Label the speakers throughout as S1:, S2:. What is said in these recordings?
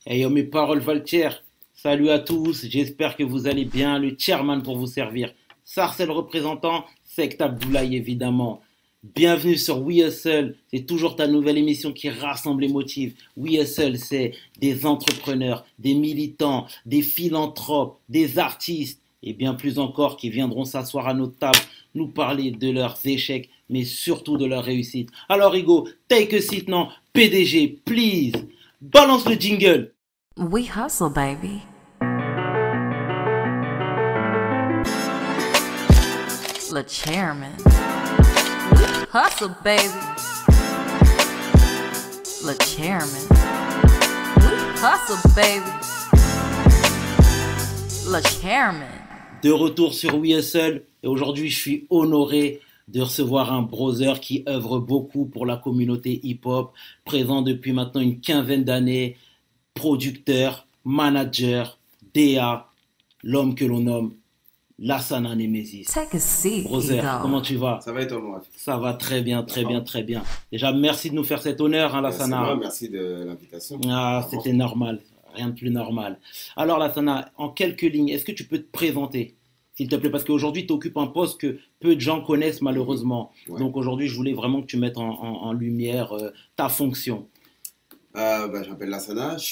S1: Hey, mes paroles valent cher. Salut à tous, j'espère que vous allez bien. Le chairman pour vous servir. Sarcel représentant, Sect Abdoulaye évidemment. Bienvenue sur We Hustle. C'est toujours ta nouvelle émission qui rassemble et motive. We Hustle, c'est des entrepreneurs, des militants, des philanthropes, des artistes et bien plus encore qui viendront s'asseoir à notre table, nous parler de leurs échecs, mais surtout de leurs réussites. Alors, Hugo, take a seat now. PDG, please. Balance le jingle.
S2: We hustle, baby. Le chairman. We hustle, baby. Le chairman. We hustle, baby. Le chairman.
S1: De retour sur We Hustle et aujourd'hui je suis honoré de recevoir un brother qui œuvre beaucoup pour la communauté hip-hop, présent depuis maintenant une quinzaine d'années, producteur, manager, DA, l'homme que l'on nomme Lassana Nemesis.
S2: Take a seat,
S1: Brother, comment
S2: Ego.
S1: tu vas?
S3: Ça va et toi, moi?
S1: Ça va très bien, très bien,
S3: D'accord.
S1: très bien. Déjà, merci de nous faire cet honneur, hein,
S3: C'est moi,
S1: Lassana.
S3: merci de l'invitation.
S1: Ah,
S3: Vraiment.
S1: c'était normal, rien de plus normal. Alors, Lassana, en quelques lignes, est-ce que tu peux te présenter, s'il te plaît? Parce qu'aujourd'hui, tu occupes un poste que peu de gens connaissent malheureusement.
S3: Ouais.
S1: Donc aujourd'hui, je voulais vraiment que tu mettes en lumière ta fonction.
S3: Je m'appelle Lassana, je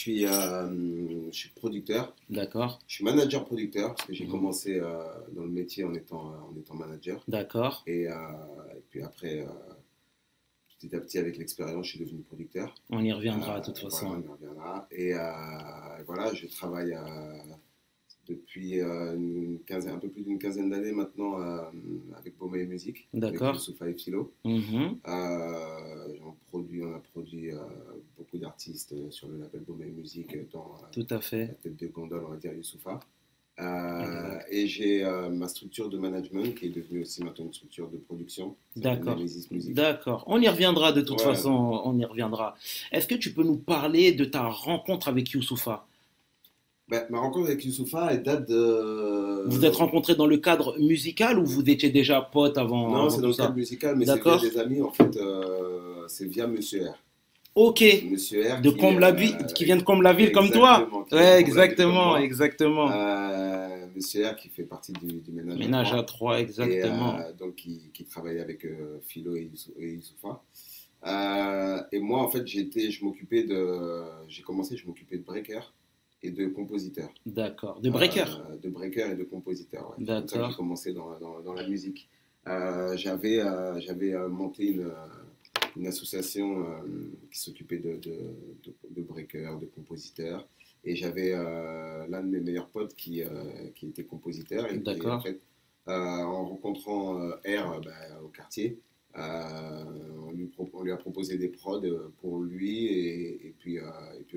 S3: suis producteur,
S1: D'accord?
S3: je suis manager producteur parce que j'ai
S1: Mhm.
S3: commencé dans le métier en étant manager.
S1: D'accord?
S3: Et puis après, petit à petit, avec l'expérience, je suis devenu producteur.
S1: On y reviendra de toute
S3: Voilà,
S1: façon.
S3: on y reviendra. Voilà, je travaille depuis un peu plus d'une quinzaine d'années maintenant avec Boma et Musique, avec
S1: D'accord?
S3: Youssoufa et Philo.
S1: Mhm.
S3: On a produit beaucoup d'artistes sur le label Boma et Musique, dans
S1: Tout à
S3: la
S1: fait.
S3: tête de gondole, on va dire Youssoufa.
S1: Exact.
S3: Et j'ai ma structure de management qui est devenue aussi maintenant une structure de production, qui s'appelle
S1: D'accord.
S3: Nemesis Music.
S1: D'accord. On y reviendra de toute
S3: Ouais.
S1: façon, on y reviendra. Est-ce que tu peux nous parler de ta rencontre avec Youssoupha?
S3: Ma rencontre avec Youssoufa, elle date
S1: Vous vous êtes
S3: de...
S1: rencontrés dans le cadre musical ou vous étiez déjà potes
S3: Non,
S1: avant
S3: c'est dans
S1: tout
S3: le cadre
S1: ça?
S3: musical, mais c'est via
S1: D'accord?
S3: des amis, en fait, c'est via Monsieur R.
S1: Ok.
S3: Monsieur R
S1: De
S3: qui,
S1: Comble-la-Ville, qui vient de Comble-la-Ville comme toi?
S3: exactement, qui vient de
S1: Ouais,
S3: Comble-la-Ville comme
S1: exactement,
S3: moi.
S1: exactement.
S3: Monsieur R qui fait partie du ménage à
S1: Ménage à
S3: trois
S1: trois,
S3: et
S1: exactement.
S3: donc qui travaille avec Philo et Youssoufa. Et moi, en fait, je m'occupais de breaker et de compositeur.
S1: D'accord. De breaker.
S3: De breaker et de compositeur, ouais. C'est comme ça que j'ai
S1: D'accord.
S3: commencé dans la musique. J'avais monté une association qui s'occupait de breakers, de compositeurs. Et j'avais l'un de mes meilleurs potes qui était compositeur. Et en
S1: D'accord.
S3: fait, en rencontrant R au quartier, on lui a proposé des prods pour lui et puis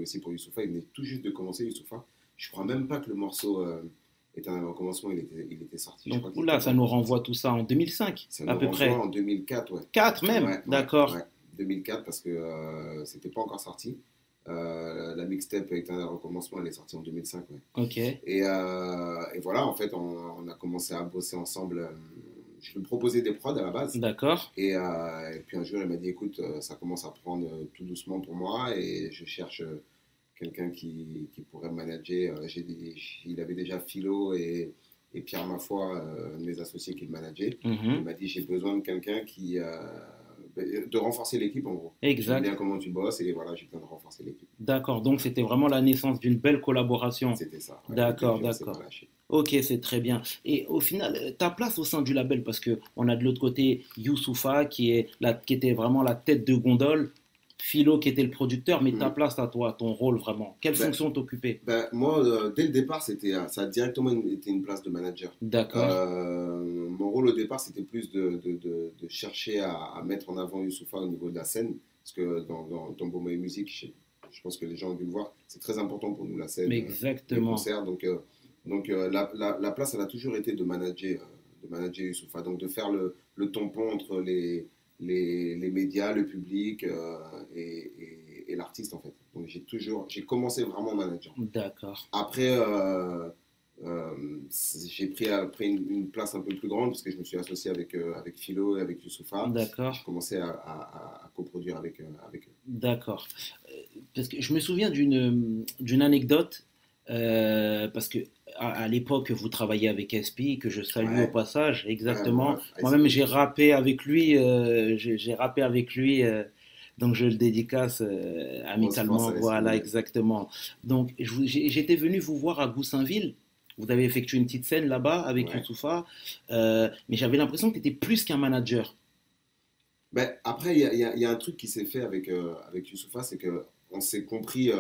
S3: aussi pour Youssoufa. Il venait tout juste de commencer, Youssoufa. Je crois même pas que le morceau était un recommencement, il était sorti. Je
S1: Donc,
S3: crois qu'il
S1: oula,
S3: était
S1: ça
S3: pas
S1: nous
S3: encore
S1: renvoie
S3: sorti.
S1: tout ça en 2005,
S3: Ça
S1: à
S3: nous
S1: peu
S3: renvoie
S1: près.
S3: en 2004, ouais.
S1: 4 même.
S3: Ouais, ouais,
S1: D'accord.
S3: ouais. 2004 parce que c'était pas encore sorti. La mixtape Éternel Recommencement, elle est sortie en 2005, ouais.
S1: Ok.
S3: Et voilà, en fait, on a commencé à bosser ensemble. Je lui proposais des prods à la base.
S1: D'accord.
S3: Et puis un jour, il m'a dit, écoute, ça commence à prendre tout doucement pour moi et je cherche quelqu'un qui pourrait me manager. Il avait déjà Philo et Pierre Mafoy, mes associés qui le manageaient. Il
S1: Mhm.
S3: m'a dit, j'ai besoin de quelqu'un de renforcer l'équipe en gros. J'aime
S1: Exact.
S3: bien comment tu bosses et voilà, j'ai besoin de renforcer l'équipe.
S1: D'accord. Donc, c'était vraiment la naissance d'une belle collaboration.
S3: C'était ça. Ouais. Et
S1: D'accord,
S3: depuis, on s'est pas
S1: d'accord.
S3: lâché.
S1: Ok, c'est très bien. Et au final, ta place au sein du label, parce que on a de l'autre côté Youssoupha qui était vraiment la tête de gondole, Philo qui était le producteur, mais ta
S3: Mhm.
S1: place à toi, ton rôle vraiment, quelle
S3: Ben,
S1: fonction t'occupais?
S3: Moi, dès le départ, ça a directement été une place de manager.
S1: D'accord,
S3: Mon rôle au départ, c'était plus de chercher à mettre en avant Youssoupha au niveau de la scène. Parce que dans Boma et Musique, je pense que les gens ont dû le voir, c'est très important pour nous la scène,
S1: mais
S3: les
S1: exactement.
S3: concerts. Donc la place, elle a toujours été de manager Youssoupha. Donc de faire le tampon entre les médias, le public et l'artiste en fait. Donc j'ai commencé vraiment manager.
S1: D'accord,
S3: Après, j'ai pris après une place un peu plus grande parce que je me suis associé avec Philo et avec Youssoufa.
S1: d'accord,
S3: J'ai commencé à coproduire avec eux.
S1: d'accord. parce que je me souviens d'une anecdote, parce que à l'époque, vous travaillez avec SP, que je salue au
S3: Ouais,
S1: passage,
S3: ouais, bon,
S1: exactement.
S3: Ice
S1: Moi-même,
S3: Cube.
S1: j'ai rappé avec lui, j'ai rappé avec lui, donc je le dédicace
S3: Grosse force
S1: amicalement,
S3: à Ice
S1: voilà,
S3: Cube.
S1: exactement. Donc, j'étais venu vous voir à Goussainville. Vous avez effectué une petite scène là-bas avec
S3: Ouais.
S1: Youssoupha, mais j'avais l'impression que tu étais plus qu'un manager.
S3: Ben, après, il y a un truc qui s'est fait avec Youssoupha, c'est que on s'est compris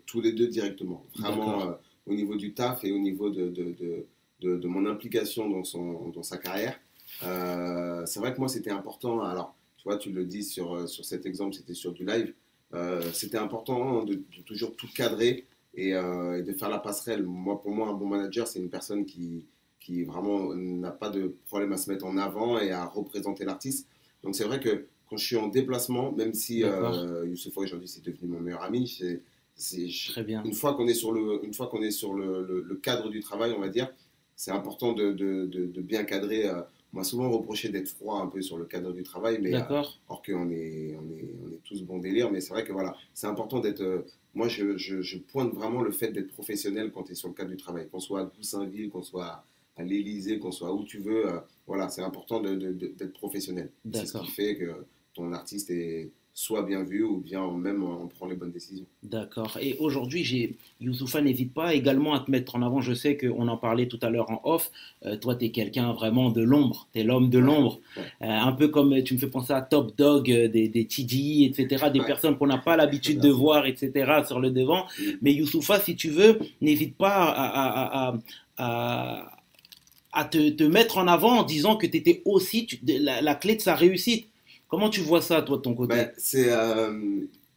S3: tous les deux directement. Vraiment
S1: D'accord,
S3: au niveau du taf et au niveau de mon implication dans sa carrière. C'est vrai que moi, c'était important. Alors, tu vois, tu le dis sur cet exemple, c'était sur du live. C'était important de toujours tout cadrer et de faire la passerelle. Moi, pour moi, un bon manager, c'est une personne qui vraiment n'a pas de problème à se mettre en avant et à représenter l'artiste. Donc c'est vrai que quand je suis en déplacement, même si
S1: d'accord,
S3: Youssoupha aujourd'hui c'est devenu mon meilleur ami,
S1: très bien.
S3: une fois qu'on est sur le cadre du travail, on va dire, c'est important de bien cadrer. On m'a souvent reproché d'être froid un peu sur le cadre du travail, mais
S1: D'accord,
S3: or qu'on on est tous bon délire. Mais c'est vrai que voilà, c'est important d'être. Moi, je pointe vraiment le fait d'être professionnel quand tu es sur le cadre du travail. Qu'on soit à Goussainville, qu'on soit à l'Élysée, qu'on soit où tu veux. Voilà, c'est important d'être professionnel. C'est ce qui
S1: d'accord.
S3: fait que ton artiste est soit bien vu ou bien même on prend les bonnes décisions.
S1: D'accord. Et aujourd'hui, Youssoupha n'hésite pas également à te mettre en avant. Je sais qu'on en parlait tout à l'heure en off. Toi, tu es quelqu'un vraiment de l'ombre. Tu es l'homme de
S3: Ouais,
S1: l'ombre.
S3: ouais,
S1: Un peu comme tu me fais penser à Top Dog, des TDI, etc. Des
S3: ouais.
S1: personnes qu'on n'a pas l'habitude de
S3: Merci.
S1: voir, etc. sur le devant.
S3: Mm.
S1: Mais Youssoupha, si tu veux, n'hésite pas à, te mettre en avant en disant que tu étais aussi la clé de sa réussite. Comment tu vois ça, toi, de ton
S3: Ben,
S1: côté?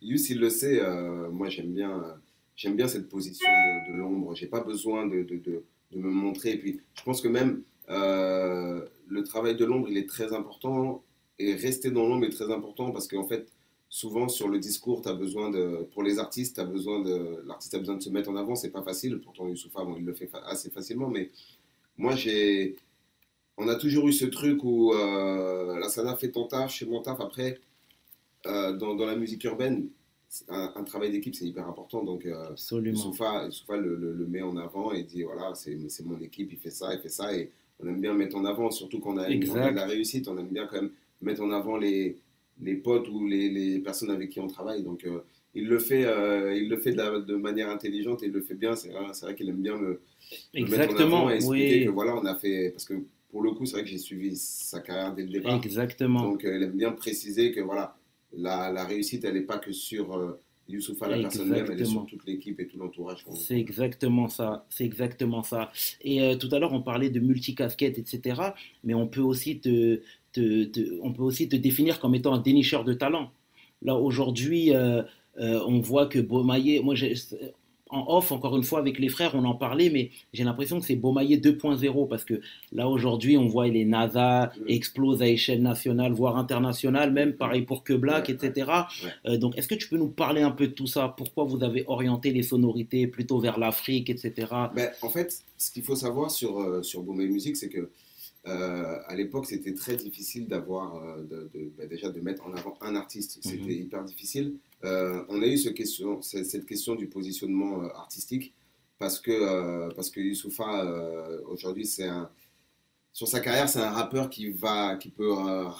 S3: Yus, il le sait, moi j'aime bien cette position de l'ombre. J'ai pas besoin de me montrer. Et puis, je pense que même le travail de l'ombre, il est très important. Et rester dans l'ombre est très important parce qu'en fait, souvent sur le discours, pour les artistes, l'artiste a besoin de se mettre en avant. C'est pas facile. Pourtant, Youssoupha, bon, il le fait assez facilement. Mais moi, on a toujours eu ce truc où la Sana fait ton taf, je fais mon taf. Après, dans la musique urbaine, un travail d'équipe, c'est hyper important. Donc,
S1: Absolument.
S3: Youssoupha le met en avant et dit voilà, c'est mon équipe, il fait ça, il fait ça. Et on aime bien mettre en avant, surtout quand on a de la
S1: Exact.
S3: réussite, on aime bien quand même mettre en avant les potes ou les personnes avec qui on travaille. Donc, il le fait de manière intelligente et il le fait bien. C'est vrai qu'il aime bien me mettre en avant et
S1: Exactement.
S3: expliquer que
S1: Oui.
S3: voilà, on a fait. Parce que pour le coup, c'est vrai que j'ai suivi sa carrière dès le départ.
S1: Exactement.
S3: Donc, elle aime bien préciser que voilà, la réussite, elle n'est pas que sur Youssoupha, la personne même, elle est sur
S1: Exactement.
S3: toute l'équipe et tout l'entourage
S1: C'est
S3: qu'on a.
S1: exactement ça. C'est exactement ça. Et tout à l'heure, on parlait de multicasquette, etc. Mais on peut aussi on peut aussi te définir comme étant un dénicheur de talent. Là, aujourd'hui, on voit que Beaumaillé, en off, encore une fois, avec les frères, on en parlait, mais j'ai l'impression que c'est Beaumaillé 2.0 parce que là, aujourd'hui, on voit les NASA
S3: Mm,
S1: explosent à échelle nationale, voire internationale, même
S3: mm,
S1: pareil pour Que Black,
S3: ouais, ouais,
S1: etc.
S3: ouais.
S1: Donc, est-ce que tu peux nous parler un peu de tout ça? Pourquoi vous avez orienté les sonorités plutôt vers l'Afrique, etc.
S3: Ben, en fait, ce qu'il faut savoir sur Bombay Music, c'est que à l'époque, c'était très difficile déjà de mettre en avant un artiste. C'était
S1: Mhm.
S3: hyper difficile. On a eu cette question du positionnement artistique parce que Youssoupha, aujourd'hui, sur sa carrière, c'est un rappeur qui peut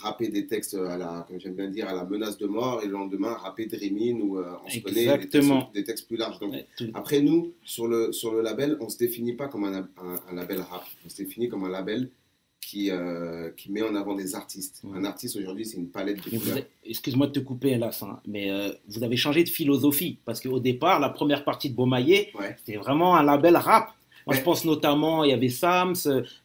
S3: rapper des textes comme j'aime bien dire, à la menace de mort et le lendemain rapper Dreamin' ou on se connaît
S1: Exactement.
S3: des textes plus larges. Donc,
S1: Ouais,
S3: après, nous, sur le label, on ne se définit pas comme un label rap. On se définit comme un label qui met en avant des artistes. Un
S1: mhm.
S3: artiste aujourd'hui, c'est une palette de
S1: Mais
S3: couleurs.
S1: excuse-moi de te couper là, ça, mais vous avez changé de philosophie parce qu'au départ, la première partie de Beaumaillé,
S3: Ouais.
S1: c'était vraiment un label rap. Moi, je
S3: Mais,
S1: pense notamment, il y avait Sams,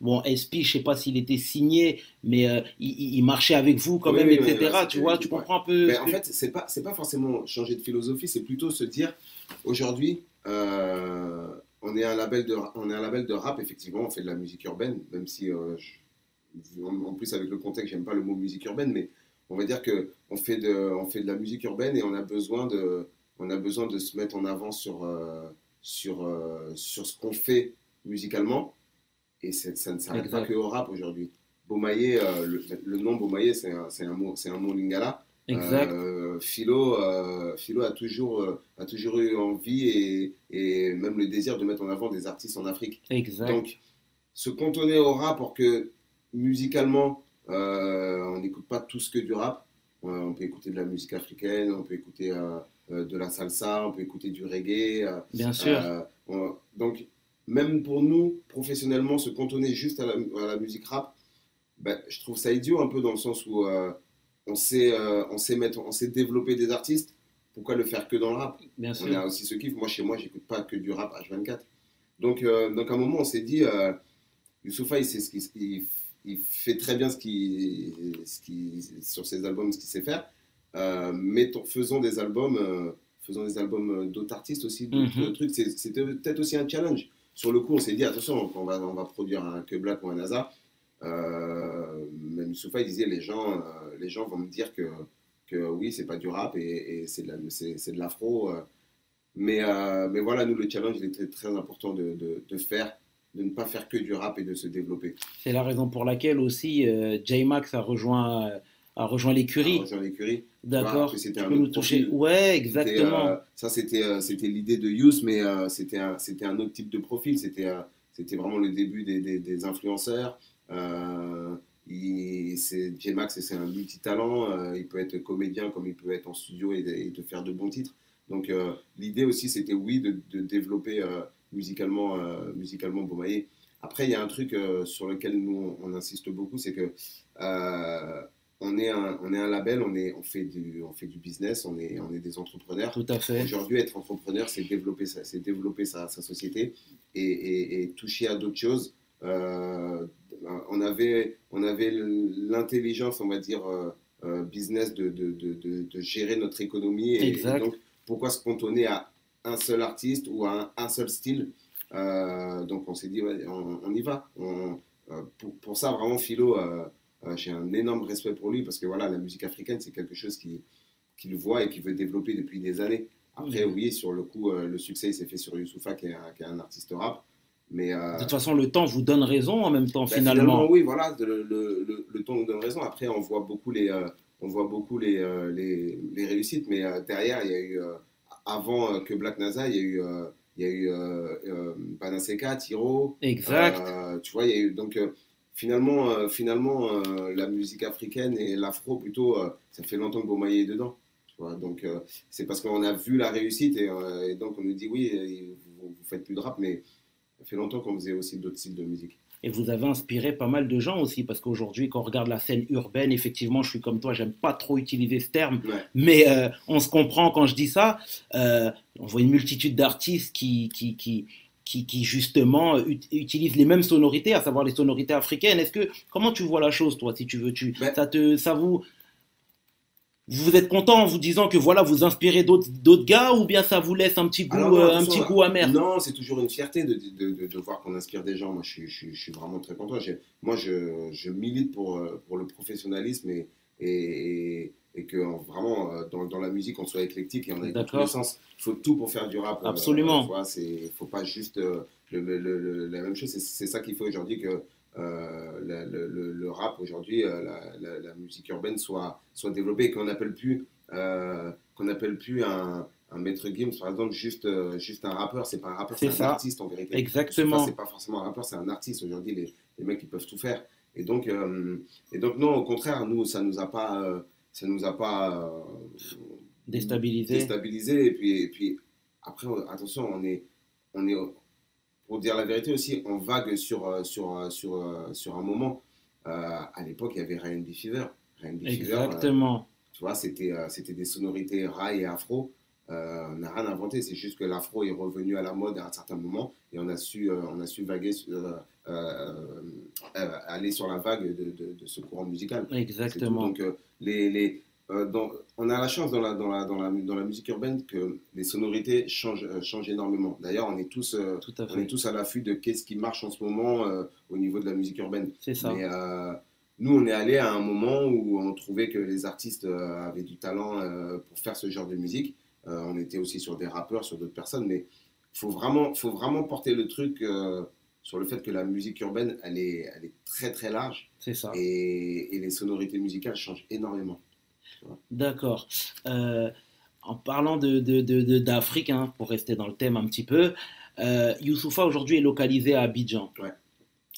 S1: bon, SP, je sais pas s'il était signé, mais il marchait avec vous quand
S3: oui,
S1: même,
S3: oui, oui, ouais,
S1: etc. Tu
S3: c'était
S1: vois, tu
S3: l'équipe, ouais.
S1: comprends un peu
S3: Mais
S1: ce
S3: en
S1: que...
S3: fait, c'est pas forcément changer de philosophie, c'est plutôt se dire, aujourd'hui, on est un label de rap, effectivement, on fait de la musique urbaine, même si, en plus, avec le contexte, j'aime pas le mot musique urbaine, mais on va dire que on fait de la musique urbaine et on a besoin de se mettre en avant sur ce qu'on fait musicalement. Et ça ne s'arrête pas que
S1: Exact.
S3: au rap aujourd'hui. Beaumaillé, le nom Beaumaillé, c'est un mot lingala.
S1: Exact,
S3: Philo a toujours eu envie et même le désir de mettre en avant des artistes en Afrique.
S1: exact.
S3: Donc, se cantonner au rap pour que musicalement, on n'écoute pas tout ce que du rap. On peut écouter de la musique africaine, on peut écouter de la salsa, on peut écouter du reggae.
S1: Bien sûr.
S3: Donc, même pour nous, professionnellement, se cantonner juste à la musique rap, ben, je trouve ça idiot un peu dans le sens où on sait développer des artistes. Pourquoi le faire que dans le rap?
S1: Bien
S3: On
S1: sûr.
S3: a aussi ce kiff. Moi, chez moi, j'écoute pas que du rap H24. Donc à un moment, on s'est dit, Youssoupha, il, sait il fait très bien sur ses albums, ce qu'il sait faire. Faisons des albums d'autres artistes aussi, d'autres
S1: Mhm.
S3: trucs. C'était peut-être aussi un challenge. Sur le coup, on s'est dit, attention, on va produire un Que Black ou un NASA. Même Youssoupha, il disait, les gens vont me dire que oui, c'est pas du rap et c'est de l'afro. Mais voilà, nous, le challenge, il était très important de ne pas faire que du rap et de se développer.
S1: C'est la raison pour laquelle aussi J-Max a rejoint
S3: À
S1: l'écurie.
S3: rejoindre l'écurie, tu vois, après,
S1: D'accord?
S3: c'était
S1: Tu
S3: un
S1: peux nous
S3: autre
S1: toucher?
S3: profil.
S1: Ouais,
S3: C'était,
S1: exactement.
S3: c'était l'idée de Youss, mais c'était un autre type de profil. C'était vraiment le début des influenceurs. J-Max, c'est un multitalent. Il peut être comédien comme il peut être en studio et te faire de bons titres. Donc l'idée aussi, c'était oui, de développer musicalement Bomaye. Après, il y a un truc sur lequel nous, on insiste beaucoup, c'est que euh, on est un label, on fait du business, on est des entrepreneurs.
S1: Tout à fait.
S3: Aujourd'hui, être entrepreneur, c'est développer sa société et toucher à d'autres choses. Euh, on avait l'intelligence, on va dire, business de gérer notre économie et
S1: Exact.
S3: donc pourquoi se cantonner à un seul artiste ou à un seul style. Donc on s'est dit, ouais, on y va. Pour ça, vraiment, Philo, j'ai un énorme respect pour lui parce que voilà, la musique africaine, c'est quelque chose qu'il voit et qu'il veut développer depuis des années. Après, oui, sur le coup, le succès il s'est fait sur Youssoupha, qui est un artiste rap. Mais
S1: De toute façon, le temps vous donne raison en même temps,
S3: ben, finalement,
S1: finalement.
S3: oui, voilà, le temps nous donne raison. Après, on voit beaucoup les réussites, mais derrière, il y a eu, avant que Black NASA, il y a eu Banaseka, Tiro,
S1: Exact.
S3: tu vois, il y a eu, donc finalement la musique africaine et l'afro, plutôt, ça fait longtemps que Bomaye est dedans. Tu vois, donc, c'est parce qu'on a vu la réussite et donc on nous dit oui, vous faites plus de rap, mais ça fait longtemps qu'on faisait aussi d'autres styles de musique.
S1: Et vous avez inspiré pas mal de gens aussi, parce qu'aujourd'hui, quand on regarde la scène urbaine, effectivement, je suis comme toi, j'aime pas trop utiliser ce terme,
S3: Ouais.
S1: mais on se comprend quand je dis ça. On voit une multitude d'artistes qui justement utilisent les mêmes sonorités, à savoir les sonorités africaines. Comment tu vois la chose, toi, si tu veux,
S3: Ben,
S1: vous êtes content en vous disant que voilà, vous inspirez d'autres gars, ou bien ça vous laisse
S3: alors non,
S1: un
S3: attention,
S1: petit goût amer?
S3: non, c'est toujours une fierté de voir qu'on inspire des gens. Moi, je suis vraiment très content. Moi, je milite pour le professionnalisme et que vraiment, dans la musique, on soit éclectique et on aille dans tous les
S1: D'accord?
S3: sens. Il faut tout pour faire du rap. Tu
S1: Absolument.
S3: vois, faut pas juste la même chose. C'est ça qu'il faut aujourd'hui que le rap aujourd'hui, la musique urbaine soit développée et qu'on appelle plus un maître Gims, par exemple, juste un rappeur. C'est pas un rappeur, c'est
S1: C'est
S3: un
S1: ça.
S3: artiste en vérité. Youssoupha, c'est
S1: Exactement.
S3: pas forcément un rappeur, c'est un artiste. Aujourd'hui, les mecs, ils peuvent tout faire. Et donc, non, au contraire, nous, ça nous a pas
S1: Déstabilisé.
S3: déstabilisé. Et puis après, attention, on est, pour dire la vérité aussi, on vague sur un moment. À l'époque, il y avait Ryan B. Fever. Ryan B. Fever,
S1: Exactement.
S3: tu vois, c'était des sonorités rail et afro. On n'a rien inventé, c'est juste que l'afro est revenu à la mode à un certain moment et on a su vaguer, aller sur la vague de ce courant musical. C'est tout.
S1: Exactement.
S3: Donc, on a la chance dans la musique urbaine que les sonorités changent énormément. D'ailleurs,
S1: Tout à
S3: on est
S1: fait.
S3: tous à l'affût de qu'est-ce qui marche en ce moment au niveau de la musique urbaine.
S1: C'est ça.
S3: Mais nous, on est allé à un moment où on trouvait que les artistes avaient du talent pour faire ce genre de musique. On était aussi sur des rappeurs, sur d'autres personnes, mais faut vraiment porter le truc sur le fait que la musique urbaine, elle est très très large
S1: C'est ça.
S3: et les sonorités musicales changent énormément.
S1: D'accord. Euh, En parlant d'Afrique, hein, pour rester dans le thème un petit peu, Youssoupha aujourd'hui est localisé à Abidjan.
S3: Ouais,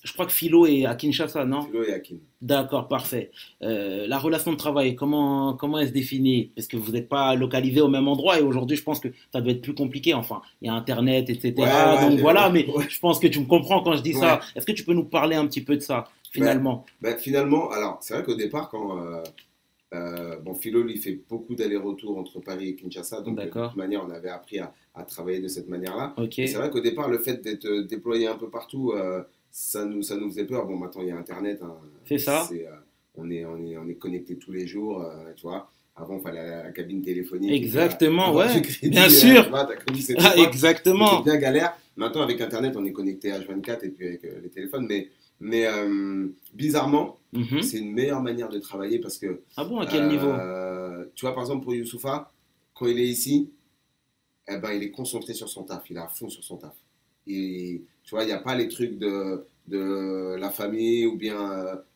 S1: Je crois que Philo est à Kinshasa, non?
S3: Philo et Hakim.
S1: D'accord, parfait. La relation de travail, comment elle se définit? Parce que vous n'êtes pas localisé au même endroit et aujourd'hui, je pense que ça doit être plus compliqué. Enfin, il y a Internet,
S3: Ouais,
S1: etc.
S3: ouais,
S1: Donc voilà, mais
S3: ouais,
S1: je pense que tu me comprends quand je dis
S3: ouais.
S1: ça. Est-ce que tu peux nous parler un petit peu de ça,
S3: Ben,
S1: finalement?
S3: finalement, alors, c'est vrai qu'au départ, bon, Philo, lui, fait beaucoup d'allers-retours entre Paris et Kinshasa, donc de toute
S1: D'accord.
S3: manière, on avait appris à travailler de cette manière-là.
S1: Ok.
S3: Et c'est vrai qu'au départ, le fait d'être déployé un peu partout, ça nous faisait peur. Bon, maintenant, il y a Internet, hein,
S1: C'est ça?
S3: on est connecté tous les jours, tu vois. Avant, il fallait aller à la cabine téléphonique et puis
S1: Exactement,
S3: avoir du
S1: ouais. Bien
S3: crédit, tu
S1: sûr.
S3: vois, t'as connu cette
S1: Ah,
S3: époque. C'était
S1: exactement.
S3: bien galère. Maintenant, avec Internet, on est connecté H24 et puis avec les téléphones. Mais bizarrement,
S1: Mhm.
S3: c'est une meilleure manière de travailler parce que,
S1: Ah bon, à quel niveau?
S3: tu vois, par exemple, pour Youssoupha, quand il est ici, eh ben, il est concentré sur son taf, il est à fond sur son taf. Et tu vois, il n'y a pas les trucs de la famille ou bien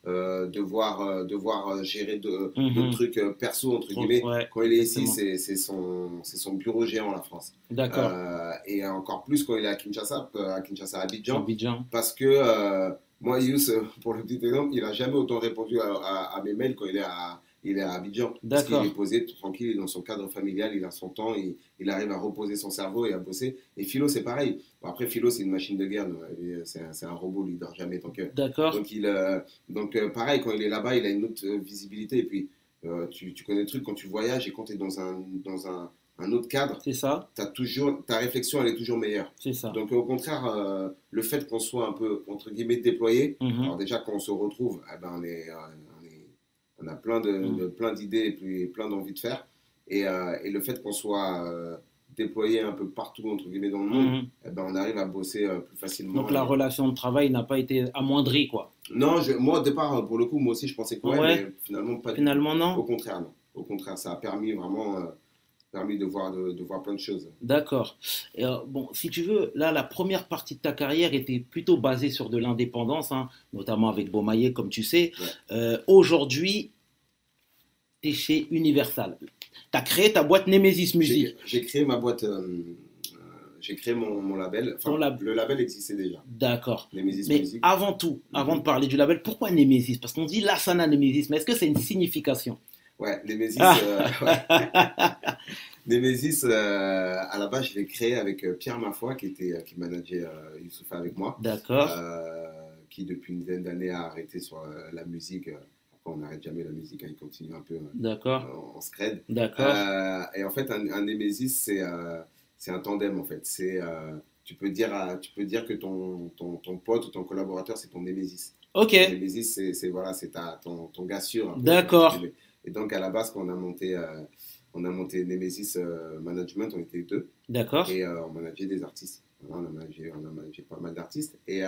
S3: devoir gérer d'autres
S1: Mhm.
S3: trucs perso, entre guillemets.
S1: Ouais,
S3: Quand il est ici,
S1: exactement.
S3: c'est son bureau géant, la France.
S1: D'accord.
S3: Et encore plus quand il est à Kinshasa, à Abidjan,
S1: Abidjan.
S3: parce que moi, Yous, pour le petit exemple, il n'a jamais autant répondu à mes mails quand il est à Abidjan. Parce qu'il est
S1: D'accord.
S3: posé tranquille, il est dans son cadre familial, il a son temps, il arrive à reposer son cerveau et à bosser. Et Philo, c'est pareil. Bon, après, Philo, c'est une machine de guerre. C'est un robot, lui, il dort jamais.
S1: D'accord.
S3: Donc, pareil, quand il est là-bas, il a une autre visibilité. Et puis, tu connais le truc quand tu voyages et quand tu es dans un autre cadre,
S1: C'est ça.
S3: ta réflexion, elle est toujours meilleure.
S1: C'est ça.
S3: Donc, au contraire, le fait qu'on soit un peu, entre guillemets, déployé,
S1: Mhm.
S3: alors déjà, quand on se retrouve, eh ben, on a plein
S1: Mhm.
S3: plein d'idées et puis plein d'envie de faire. Et le fait qu'on soit déployé un peu partout, entre guillemets, dans le monde,
S1: Mhm.
S3: eh ben, on arrive à bosser plus
S1: Donc
S3: facilement.
S1: la relation de travail n'a pas été amoindrie, quoi.
S3: Non, moi, au départ, pour le coup, moi aussi, je pensais que ouais,
S1: Ouais,
S3: mais finalement, pas du tout.
S1: finalement
S3: Au
S1: non.
S3: contraire, non. Au contraire, ça a permis vraiment de voir plein de choses.
S1: D'accord. Et, bon, si tu veux, là, la première partie de ta carrière était plutôt basée sur de l'indépendance, hein, notamment avec Beaumaillé, comme tu sais.
S3: Ouais.
S1: Aujourd'hui, tu es chez Universal. Tu as créé ta boîte Nemesis Music.
S3: J'ai créé ma boîte, j'ai créé mon label.
S1: Ton
S3: Enfin,
S1: lab...
S3: le label existait déjà,
S1: D'accord.
S3: Nemesis
S1: Mais
S3: Music.
S1: avant tout, avant de parler du label, pourquoi Nemesis? Parce qu'on dit Lassana Nemesis, mais est-ce que c'est une signification?
S3: Ouais, Nemesis, ouais.
S1: Ah,
S3: Nemesis, à la base, je l'ai créé avec Pierre Mafoy, qui manageait Youssoupha avec moi,
S1: d'accord,
S3: euh, qui depuis une dizaine d'années a arrêté sur la musique. Après, on n'arrête jamais la musique, hein, il continue un peu
S1: d'accord,
S3: en scred.
S1: d'accord.
S3: Et en fait, un Nemesis, c'est un tandem, en fait. Tu peux dire que ton pote ou ton collaborateur, c'est ton Nemesis.
S1: Ok,
S3: Ton Nemesis, voilà, c'est ton gars sûr, un peu, entre
S1: d'accord,
S3: guillemets. Et donc, à la base, quand on a monté Nemesis Management, on était deux.
S1: d'accord.
S3: Et on manageait des artistes. Voilà, on a managé pas mal d'artistes. Et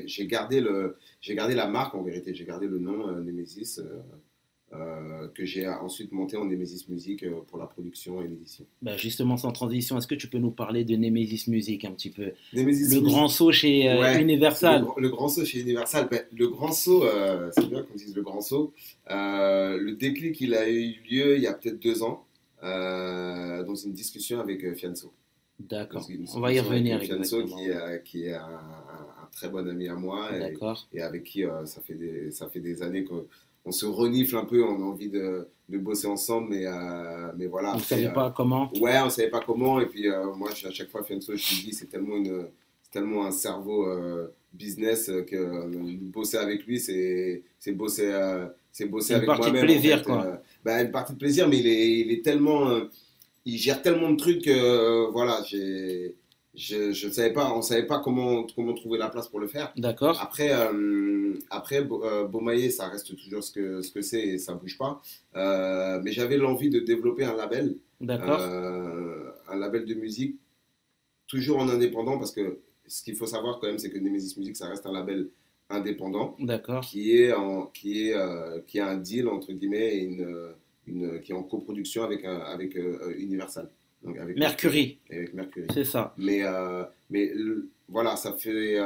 S3: j'ai gardé la marque, en vérité. J'ai gardé le nom Nemesis, que j'ai ensuite monté en Nemesis Music pour la production et l'édition.
S1: Bah, justement, sans transition, est-ce que tu peux nous parler de Nemesis Music un petit peu?
S3: Nemesis
S1: Le grand
S3: Music,
S1: saut chez
S3: ouais,
S1: Universal.
S3: le grand saut chez Universal. Ben, le grand saut, c'est bien qu'on dise le grand saut. Le déclic, il a eu lieu il y a peut-être 2 ans, dans une discussion avec Fianso. Dans
S1: D'accord.
S3: une
S1: On va y
S3: discussion avec
S1: revenir
S3: Fianso,
S1: exactement.
S3: qui est un très bon ami à moi
S1: D'accord.
S3: et avec qui ça fait des années qu'on se renifle un peu, on a envie de bosser ensemble, mais voilà,
S1: Vous ne
S3: après,
S1: savez pas comment?
S3: ouais, on ne savait pas comment. Et puis, moi, à chaque fois, Fianso, je lui dis, c'est tellement un cerveau business que bosser avec lui, c'est bosser
S1: C'est une
S3: avec
S1: partie de
S3: moi-même, en
S1: plaisir,
S3: fait.
S1: quoi.
S3: Bah, une partie de plaisir, mais il est tellement. Il gère tellement de trucs que, voilà, je savais pas, on ne savait pas comment trouver la place pour le faire.
S1: D'accord.
S3: Après, Beaumaillé, ça reste toujours ce que c'est et ça bouge pas. Mais j'avais l'envie de développer
S1: D'accord.
S3: un label de musique, toujours en indépendant, parce que ce qu'il faut savoir quand même, c'est que Nemesis Music, ça reste un label indépendant
S1: D'accord.
S3: qui a un deal, entre guillemets, et qui est en coproduction avec Universal. Donc avec
S1: Mercury,
S3: avec Mercury.
S1: c'est ça.
S3: Mais voilà, ça fait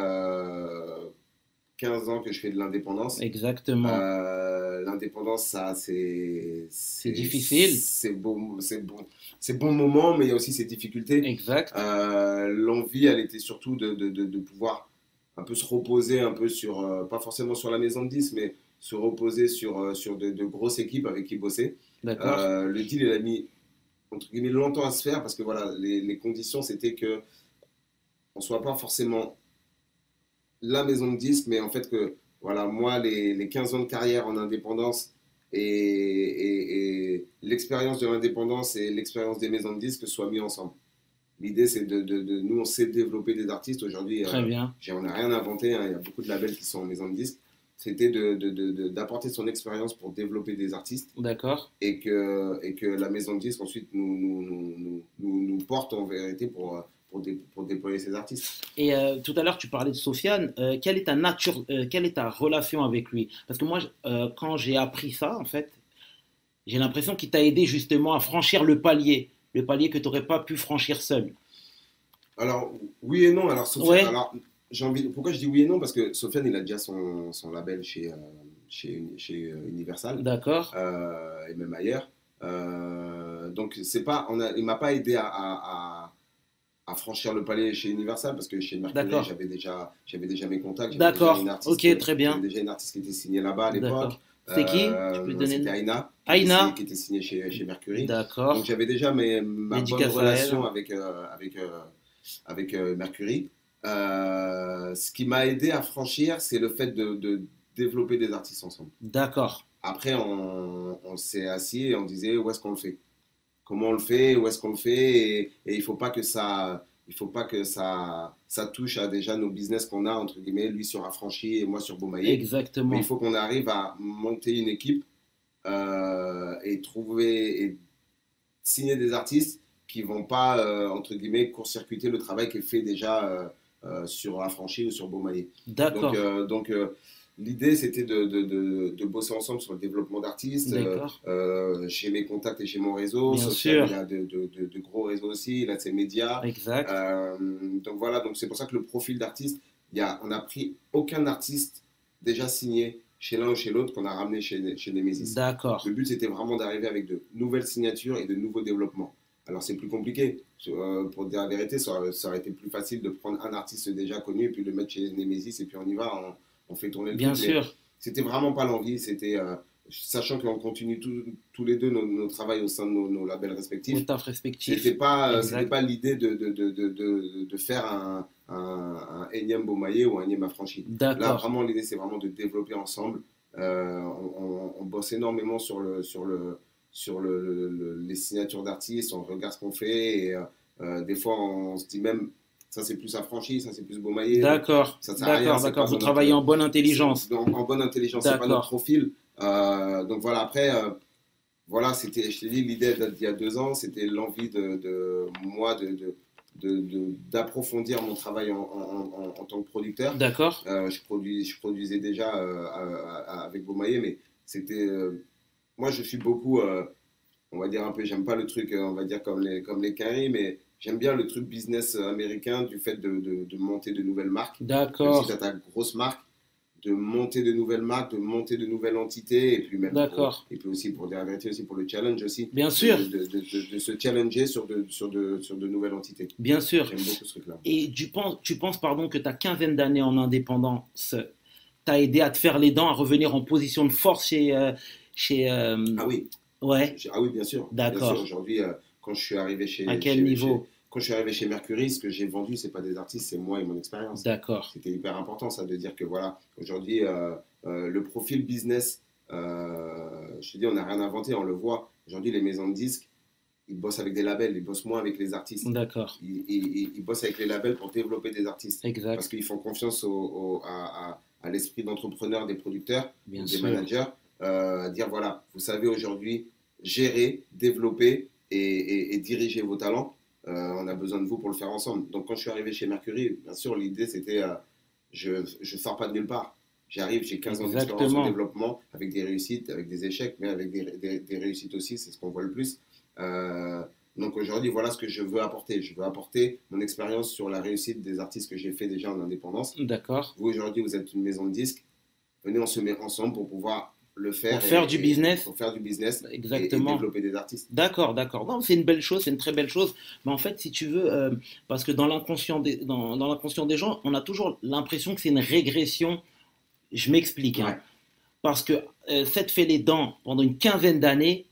S3: 15 ans que je fais de l'indépendance.
S1: Exactement.
S3: L'indépendance, ça,
S1: C'est difficile.
S3: c'est bon moment, mais il y a aussi ses difficultés.
S1: Exact.
S3: L'envie, elle était surtout de pouvoir un peu se reposer un peu sur, pas forcément sur la maison de 10, mais se reposer sur de grosses équipes avec qui bosser.
S1: D'accord.
S3: Le deal, il a mis entre guillemets longtemps à se faire parce que voilà, les conditions, c'était que on soit pas forcément la maison de disques, mais en fait que voilà, moi, les 15 ans de carrière en indépendance et l'expérience de l'indépendance et l'expérience des maisons de disques soient mis ensemble. L'idée, c'est nous, on sait développer des artistes. Aujourd'hui,
S1: Très bien.
S3: on n'a rien inventé, hein, il y a beaucoup de labels qui sont en maison de disques. C'était d'apporter son expérience pour développer des artistes
S1: D'accord.
S3: et que la maison de disques ensuite nous porte en vérité pour déployer ces artistes.
S1: Et tout à l'heure, tu parlais de Sofiane. Quelle est ta relation avec lui? Parce que moi, quand j'ai appris ça, en fait, j'ai l'impression qu'il t'a aidé justement à franchir le palier que tu n'aurais pas pu franchir seul.
S3: Alors, oui et non. Alors, Sofiane,
S1: Ouais.
S3: alors, pourquoi je dis oui et non? Parce que Sofiane, il a déjà son label chez Universal
S1: D'accord.
S3: et même ailleurs. Donc, c'est pas, il m'a pas aidé à franchir le palier chez Universal parce que chez Mercury,
S1: D'accord.
S3: j'avais déjà mes contacts.
S1: D'accord. Ok, très bien.
S3: J'avais déjà une artiste qui était signée là-bas à l'époque.
S1: D'accord. C'était qui? Tu peux donner
S3: C'était Aina,
S1: Aina.
S3: qui était signée chez Mercury.
S1: D'accord.
S3: Donc j'avais déjà ma bonne
S1: Dédicace à
S3: relation
S1: elle.
S3: avec Mercury. Ce qui m'a aidé à franchir, c'est le fait de développer des artistes ensemble.
S1: D'accord.
S3: Après, on s'est assis et on disait où est-ce qu'on le fait? Comment on le fait? Où est-ce qu'on le fait? Et il faut pas que ça touche à déjà nos business qu'on a, entre guillemets, lui sur Affranchi et moi sur Beaumaillé. Mais
S1: Exactement.
S3: il faut qu'on arrive à monter une équipe et trouver et signer des artistes qui vont pas, entre guillemets, court-circuiter le travail qui est fait déjà sur Affranchi ou sur Beaumaillé.
S1: D'accord.
S3: Donc l'idée, c'était de bosser ensemble sur le développement d'artistes.
S1: D'accord.
S3: J'ai mes contacts et j'ai mon réseau.
S1: Bien
S3: Sofiane,
S1: sûr.
S3: il a de gros réseaux aussi, il a de ses médias.
S1: Exact.
S3: Donc voilà, donc c'est pour ça que le profil d'artiste, on n'a pris aucun artiste déjà signé chez l'un ou chez l'autre qu'on a ramené chez Nemesis.
S1: D'accord.
S3: Le but, c'était vraiment d'arriver avec de nouvelles signatures et de nouveaux développements. Alors c'est plus compliqué. Pour dire la vérité, ça aurait été plus facile de prendre un artiste déjà connu et puis le mettre chez Nemesis et puis on y va, on fait tourner le
S1: Bien
S3: truc.
S1: sûr.
S3: C'était vraiment pas l'envie, c'était sachant qu'on continue tous les deux nos travails au sein de nos labels respectifs.
S1: Au taf respectif.
S3: C'était pas
S1: Exact.
S3: l'idée de faire un énième Beaumaillé ou un énième Affranchi. Là,
S1: D'accord.
S3: vraiment, l'idée, c'est vraiment de développer ensemble. On bosse énormément sur les signatures d'artistes, on regarde ce qu'on fait et des fois, on se dit même, ça c'est plus Affranchi, ça c'est plus Beaumaillé.
S1: D'accord.
S3: Ça sert à rien,
S1: D'accord.
S3: c'est
S1: D'accord.
S3: pas
S1: Vous
S3: dans
S1: travaillez en bonne intelligence.
S3: en bonne intelligence, c'est pas notre
S1: D'accord.
S3: profil. Donc voilà, après, voilà, je t'ai dit, l'idée d'il y a 2 ans, c'était l'envie moi d'approfondir mon travail en tant que producteur.
S1: D'accord.
S3: Je produisais déjà avec Beaumaillé, mais c'était. Moi, je suis beaucoup, on va dire un peu, j'aime pas le truc, on va dire comme les Quinry, mais j'aime bien le truc business américain du fait de monter de nouvelles marques. Même si
S1: D'accord.
S3: tu as ta grosse marque, de monter de nouvelles marques, de monter de nouvelles entités, et puis même
S1: D'accord.
S3: et puis aussi pour dire la vérité, aussi pour le challenge aussi.
S1: Bien sûr.
S3: De se challenger sur de nouvelles entités.
S1: Bien sûr.
S3: J'aime beaucoup ce truc-là.
S1: Et tu penses pardon, que ta quinzaine d'années en indépendance t'a aidé à te faire les dents, à revenir en position de force chez
S3: Ah oui,
S1: ouais.
S3: ah oui, bien sûr.
S1: D'accord.
S3: Bien sûr, aujourd'hui, quand je suis arrivé
S1: À quel niveau?
S3: quand je suis arrivé chez Mercury, ce que j'ai vendu, c'est pas des artistes, c'est moi et mon expérience.
S1: D'accord.
S3: C'était hyper important, ça, de dire que voilà, aujourd'hui, le profil business, je te dis, on n'a rien inventé, on le voit. Aujourd'hui, les maisons de disques, ils bossent avec des labels, ils bossent moins avec les artistes.
S1: D'accord.
S3: Ils bossent avec les labels pour développer des artistes.
S1: Exact.
S3: Parce qu'ils font confiance à l'esprit d'entrepreneur des producteurs,
S1: Bien
S3: des
S1: sûr.
S3: managers, à dire voilà, vous savez aujourd'hui gérer, développer et diriger vos talents. On a besoin de vous pour le faire ensemble. Donc quand je suis arrivé chez Mercury, bien sûr, l'idée c'était je ne sors pas de nulle part. J'arrive, j'ai 15 ans d'expérience en
S1: Exactement.
S3: développement, avec des réussites, avec des échecs, mais avec des réussites aussi, c'est ce qu'on voit le plus. Donc aujourd'hui, voilà ce que je veux apporter. Je veux apporter mon expérience sur la réussite des artistes que j'ai fait déjà en indépendance.
S1: D'accord.
S3: Vous, aujourd'hui, vous êtes une maison de disques. Venez, on se met ensemble pour pouvoir le faire.
S1: Pour faire du business.
S3: Pour faire du business.
S1: Exactement.
S3: Et développer des artistes.
S1: D'accord, d'accord. Non, c'est une belle chose, c'est une très belle chose. Mais en fait, si tu veux, parce que dans l'inconscient dans l'inconscient des gens, on a toujours l'impression que c'est une régression. Je m'explique. Hein.
S3: Ouais.
S1: Parce que s'être fait les dents pendant une quinzaine d'années,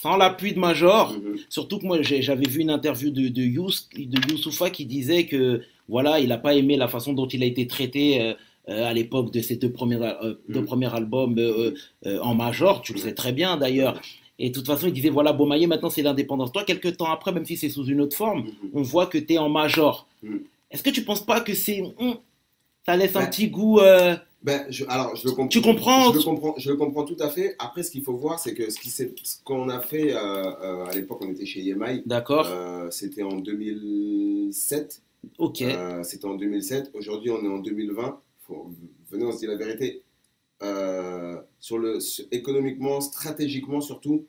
S1: sans l'appui de Major, surtout que moi j'avais vu une interview de Youssoupha qui disait que voilà, il n'a pas aimé la façon dont il a été traité à l'époque de ses deux premiers albums en Major, tu le sais très bien d'ailleurs. Et de toute façon, il disait voilà, Bomaye, maintenant c'est l'indépendance. Toi, quelques temps après, même si c'est sous une autre forme, on voit que tu es en Major. Est-ce que tu ne penses pas que ça laisse un petit goût
S3: je le comprends.
S1: Tu comprends
S3: Je le comprends tout à fait. Après, ce qu'il faut voir, c'est que ce qu'on a fait à l'époque, on était chez EMI.
S1: D'accord.
S3: C'était en 2007.
S1: Ok.
S3: C'était en 2007. Aujourd'hui, on est en 2020. Venez, on se dit la vérité. Économiquement, stratégiquement surtout,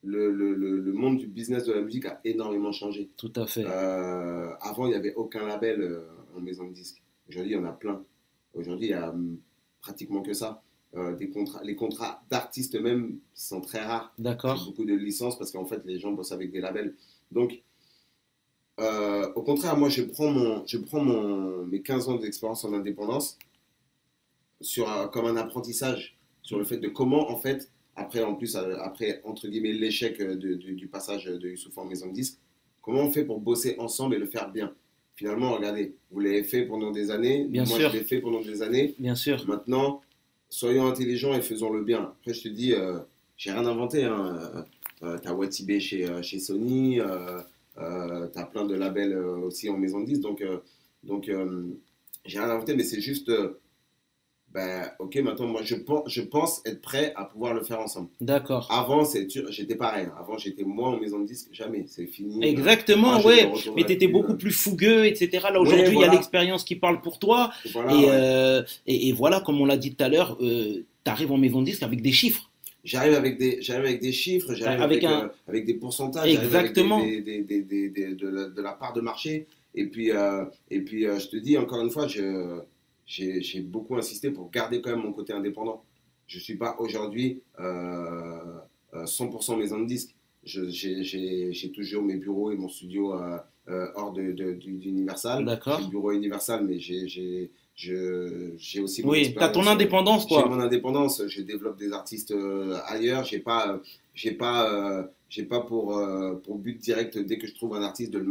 S3: le monde du business de la musique a énormément changé.
S1: Tout à fait.
S3: Avant, il n'y avait aucun label en maison de disques. Aujourd'hui, il y en a plein. Aujourd'hui, il n'y a pratiquement que ça. Les contrats d'artistes même sont très rares.
S1: D'accord.
S3: Il y a beaucoup de licences parce qu'en fait, les gens bossent avec des labels. Donc, au contraire, moi, je prends mes 15 ans d'expérience en indépendance comme un apprentissage sur le fait de comment, en fait, après, entre guillemets, l'échec du passage de Youssoupha en maison de disques, comment on fait pour bosser ensemble et le faire bien. Finalement, regardez, vous l'avez fait pendant des années,
S1: Bien
S3: moi
S1: sûr.
S3: je l'ai fait pendant des années.
S1: Bien sûr.
S3: Maintenant, soyons intelligents et faisons le bien. Après, je te dis, j'ai rien inventé. Hein. T'as Watibé chez Sony, t'as plein de labels aussi en maison de disques. Donc j'ai rien inventé, mais c'est juste, ok, maintenant, moi, je pense être prêt à pouvoir le faire ensemble.
S1: D'accord.
S3: Avant, j'étais pareil. Avant, j'étais moi en maison de disque, jamais. C'est fini.
S1: Exactement, ouais. Mais tu étais beaucoup plus fougueux, etc. Là, aujourd'hui, il y a l'expérience qui parle pour toi. Voilà, et voilà, comme on l'a dit tout à l'heure, tu arrives en maison de disque avec des chiffres.
S3: J'arrive avec des chiffres, j'arrive avec des pourcentages,
S1: exactement.
S3: J'arrive avec de la part de marché. Et puis, je te dis, encore une fois, j'ai beaucoup insisté pour garder quand même mon côté indépendant. Je ne suis pas aujourd'hui 100% maison de disques. J'ai toujours mes bureaux et mon studio hors d'Universal.
S1: D'accord.
S3: J'ai le bureau Universal, mais j'ai aussi mon
S1: expérience. Oui, tu as ton indépendance, quoi.
S3: J'ai mon indépendance. Je développe des artistes ailleurs. J'ai pas pour but direct, dès que je trouve un artiste, de le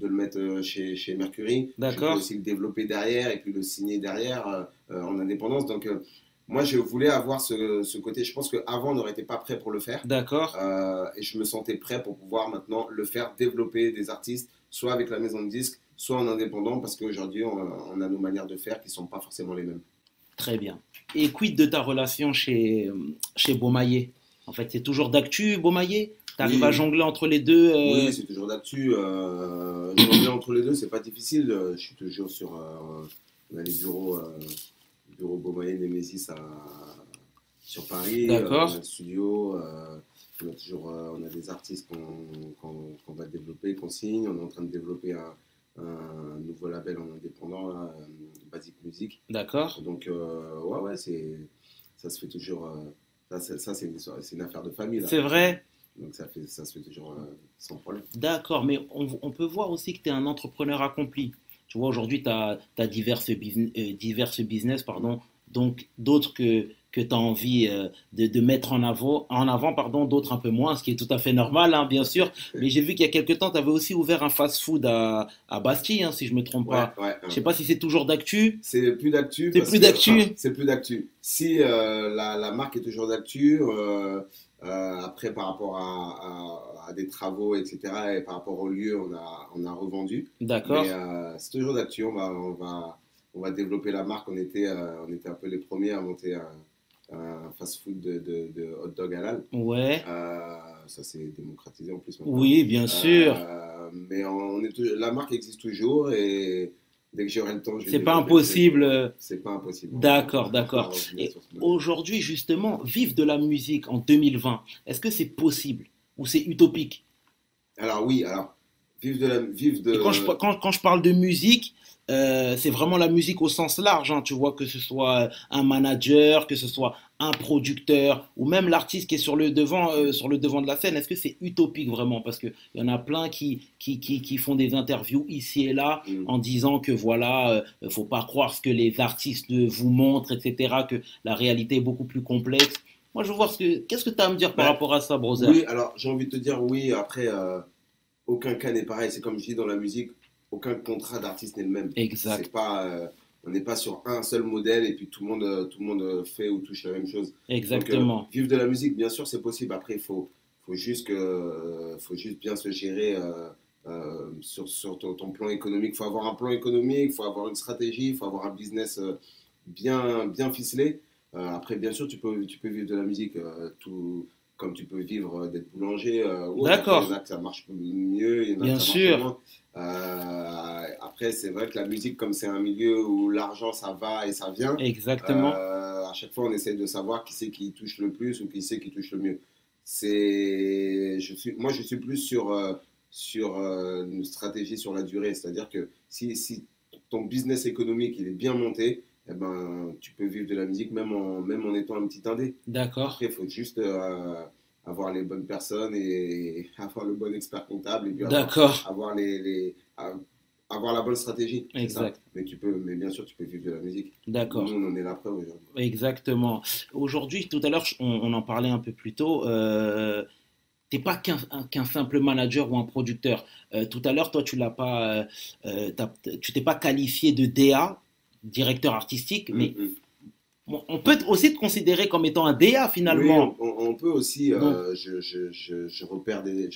S3: mettre chez Mercury.
S1: D'accord.
S3: Je peux aussi le développer derrière et puis le signer derrière en indépendance. Donc, moi, je voulais avoir ce côté. Je pense qu'avant, on n'aurait été pas prêt pour le faire.
S1: D'accord.
S3: Et je me sentais prêt pour pouvoir maintenant le faire, développer des artistes, soit avec la maison de disques, soit en indépendant, parce qu'aujourd'hui, on a nos manières de faire qui ne sont pas forcément les mêmes.
S1: Très bien. Et quid de ta relation chez Bomaye? En fait, c'est toujours d'actu, Bomaye? Tu arrives à jongler entre les deux
S3: Oui, c'est toujours d'actu. Jongler entre les deux, c'est pas difficile. Je suis toujours sur. On a les bureaux Bomaye Nemesis sur Paris.
S1: D'accord.
S3: On a le studio. On a des artistes qu'on va développer, qu'on signe. On est en train de développer un nouveau label en indépendant, là, Basic Music.
S1: D'accord.
S3: Donc, ouais, ça se fait toujours. Ça c'est une affaire de famille.
S1: C'est vrai.
S3: Donc, ça se fait toujours sans problème.
S1: D'accord, mais on peut voir aussi que tu es un entrepreneur accompli. Tu vois, aujourd'hui, tu as diverses business, pardon, donc d'autres que tu as envie de mettre en avant, d'autres un peu moins, ce qui est tout à fait normal, hein, bien sûr. Mais j'ai vu qu'il y a quelques temps, tu avais aussi ouvert un fast-food à Bastille, hein, si je ne me trompe pas.
S3: Ouais,
S1: je ne sais pas si c'est toujours d'actu.
S3: C'est plus d'actu. C'est plus d'actu. Si la marque est toujours d'actu, après par rapport à des travaux, etc., et par rapport au lieu, on a revendu.
S1: D'accord.
S3: Mais c'est toujours d'actu. On va développer la marque. On était un peu les premiers à monter un fast-food de hot dog halal.
S1: Ouais.
S3: Ça s'est démocratisé en plus maintenant.
S1: Oui, bien sûr.
S3: Mais la marque existe toujours et dès que j'aurai le temps, je vais.
S1: C'est pas impossible.
S3: C'est pas impossible.
S1: D'accord. Et aujourd'hui, justement, vivre de la musique en 2020, est-ce que c'est possible ou c'est utopique?
S3: Alors oui, alors, vivre
S1: Et quand
S3: de...
S1: quand je parle de musique, c'est vraiment la musique au sens large, hein, tu vois, que ce soit un manager, que ce soit un producteur, ou même l'artiste qui est sur le devant de la scène. Est-ce que c'est utopique vraiment? Parce qu'il y en a plein qui font des interviews ici et là
S3: Hmm.
S1: en disant que voilà, faut pas croire ce que les artistes vous montrent, etc., que la réalité est beaucoup plus complexe. Moi, je veux voir qu'est-ce que tu as à me dire par
S3: Ben,
S1: rapport à ça, brother?
S3: oui, alors j'ai envie de te dire oui, après, aucun cas n'est pareil. C'est comme je dis dans la musique, aucun contrat d'artiste n'est le même.
S1: Exact,
S3: C'est pas, on n'est pas sur un seul modèle et puis tout le monde fait ou touche la même chose. Donc,
S1: exactement.
S3: vivre de la musique, bien sûr, c'est possible. Après, faut juste bien se gérer sur ton plan économique. Il faut avoir un plan économique, il faut avoir une stratégie, il faut avoir un business bien ficelé. Après, bien sûr, tu peux vivre de la musique comme tu peux vivre d'être boulanger ou autre. Après, il y en
S1: D'accord,
S3: a que ça marche mieux, il y en a que
S1: bien
S3: ça marche
S1: sûr,
S3: moins. Après, c'est vrai que la musique, comme c'est un milieu où l'argent, ça va et ça vient,
S1: exactement.
S3: à chaque fois, on essaie de savoir qui c'est qui touche le plus ou qui c'est qui touche le mieux. Moi, je suis plus sur une stratégie sur la durée. C'est-à-dire que si ton business économique il est bien monté, eh ben, tu peux vivre de la musique même en étant un petit indé.
S1: D'accord,
S3: Après, il faut juste avoir les bonnes personnes et avoir le bon expert comptable et puis
S1: d'accord,
S3: avoir avoir la bonne stratégie, c'est ça.
S1: exact,
S3: Mais bien sûr, tu peux vivre de la musique. Nous,
S1: d'accord,
S3: on en est la preuve aujourd'hui.
S1: exactement. Aujourd'hui, tout à l'heure, on en parlait un peu plus tôt. T'es pas qu'un simple manager ou un producteur. Tout à l'heure, toi, tu l'as pas, tu t'es pas qualifié de DA, directeur artistique,
S3: Mm,
S1: mais
S3: mm.
S1: bon, on peut aussi te considérer comme étant un DA
S3: Oui,
S1: finalement.
S3: on peut aussi.
S1: Donc,
S3: Je repère des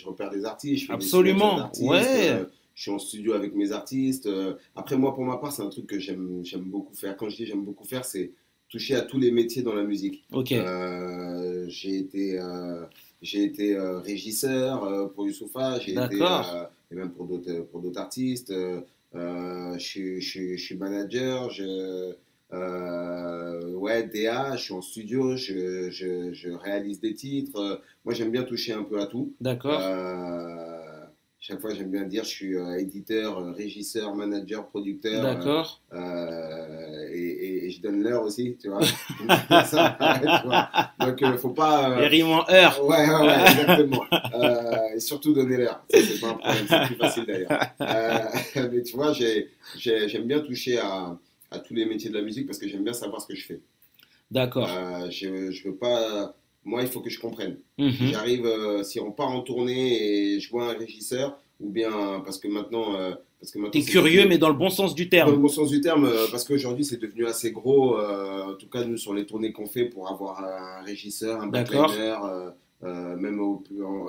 S3: artistes, je fais des signatures
S1: absolument,
S3: d'artistes,
S1: ouais,
S3: je suis en studio avec mes artistes. Après, moi, pour ma part, c'est un truc que j'aime beaucoup faire. Quand je dis j'aime beaucoup faire, c'est toucher à tous les métiers dans la musique.
S1: ok,
S3: J'ai été régisseur pour Youssoupha,
S1: d'accord,
S3: et même pour d'autres artistes. Je suis manager, ouais, DA, je suis en studio, je réalise des titres. Moi, j'aime bien toucher un peu à tout.
S1: d'accord,
S3: Euh, Chaque fois, j'aime bien dire je suis éditeur, régisseur, manager, producteur.
S1: d'accord.
S3: Et je donne l'heure aussi, tu vois. Ça, tu vois. Donc, faut pas.
S1: Les rimes en heure.
S3: Ouais, exactement. Et surtout donner l'heure. Ça, c'est pas un problème, c'est plus facile d'ailleurs. Mais tu vois, j'aime bien toucher à tous les métiers de la musique parce que j'aime bien savoir ce que je fais.
S1: D'accord.
S3: Je veux pas. Moi, il faut que je comprenne. Si
S1: Mhm.
S3: j'arrive, si on part en tournée et je vois un régisseur, ou bien parce que maintenant
S1: T'es
S3: c'est
S1: curieux,
S3: devenu,
S1: mais dans le bon sens du
S3: dans le
S1: terme.
S3: bon sens du terme, parce qu'aujourd'hui c'est devenu assez gros, en tout cas nous sur les tournées qu'on fait pour avoir un régisseur, un
S1: D'accord.
S3: backliner,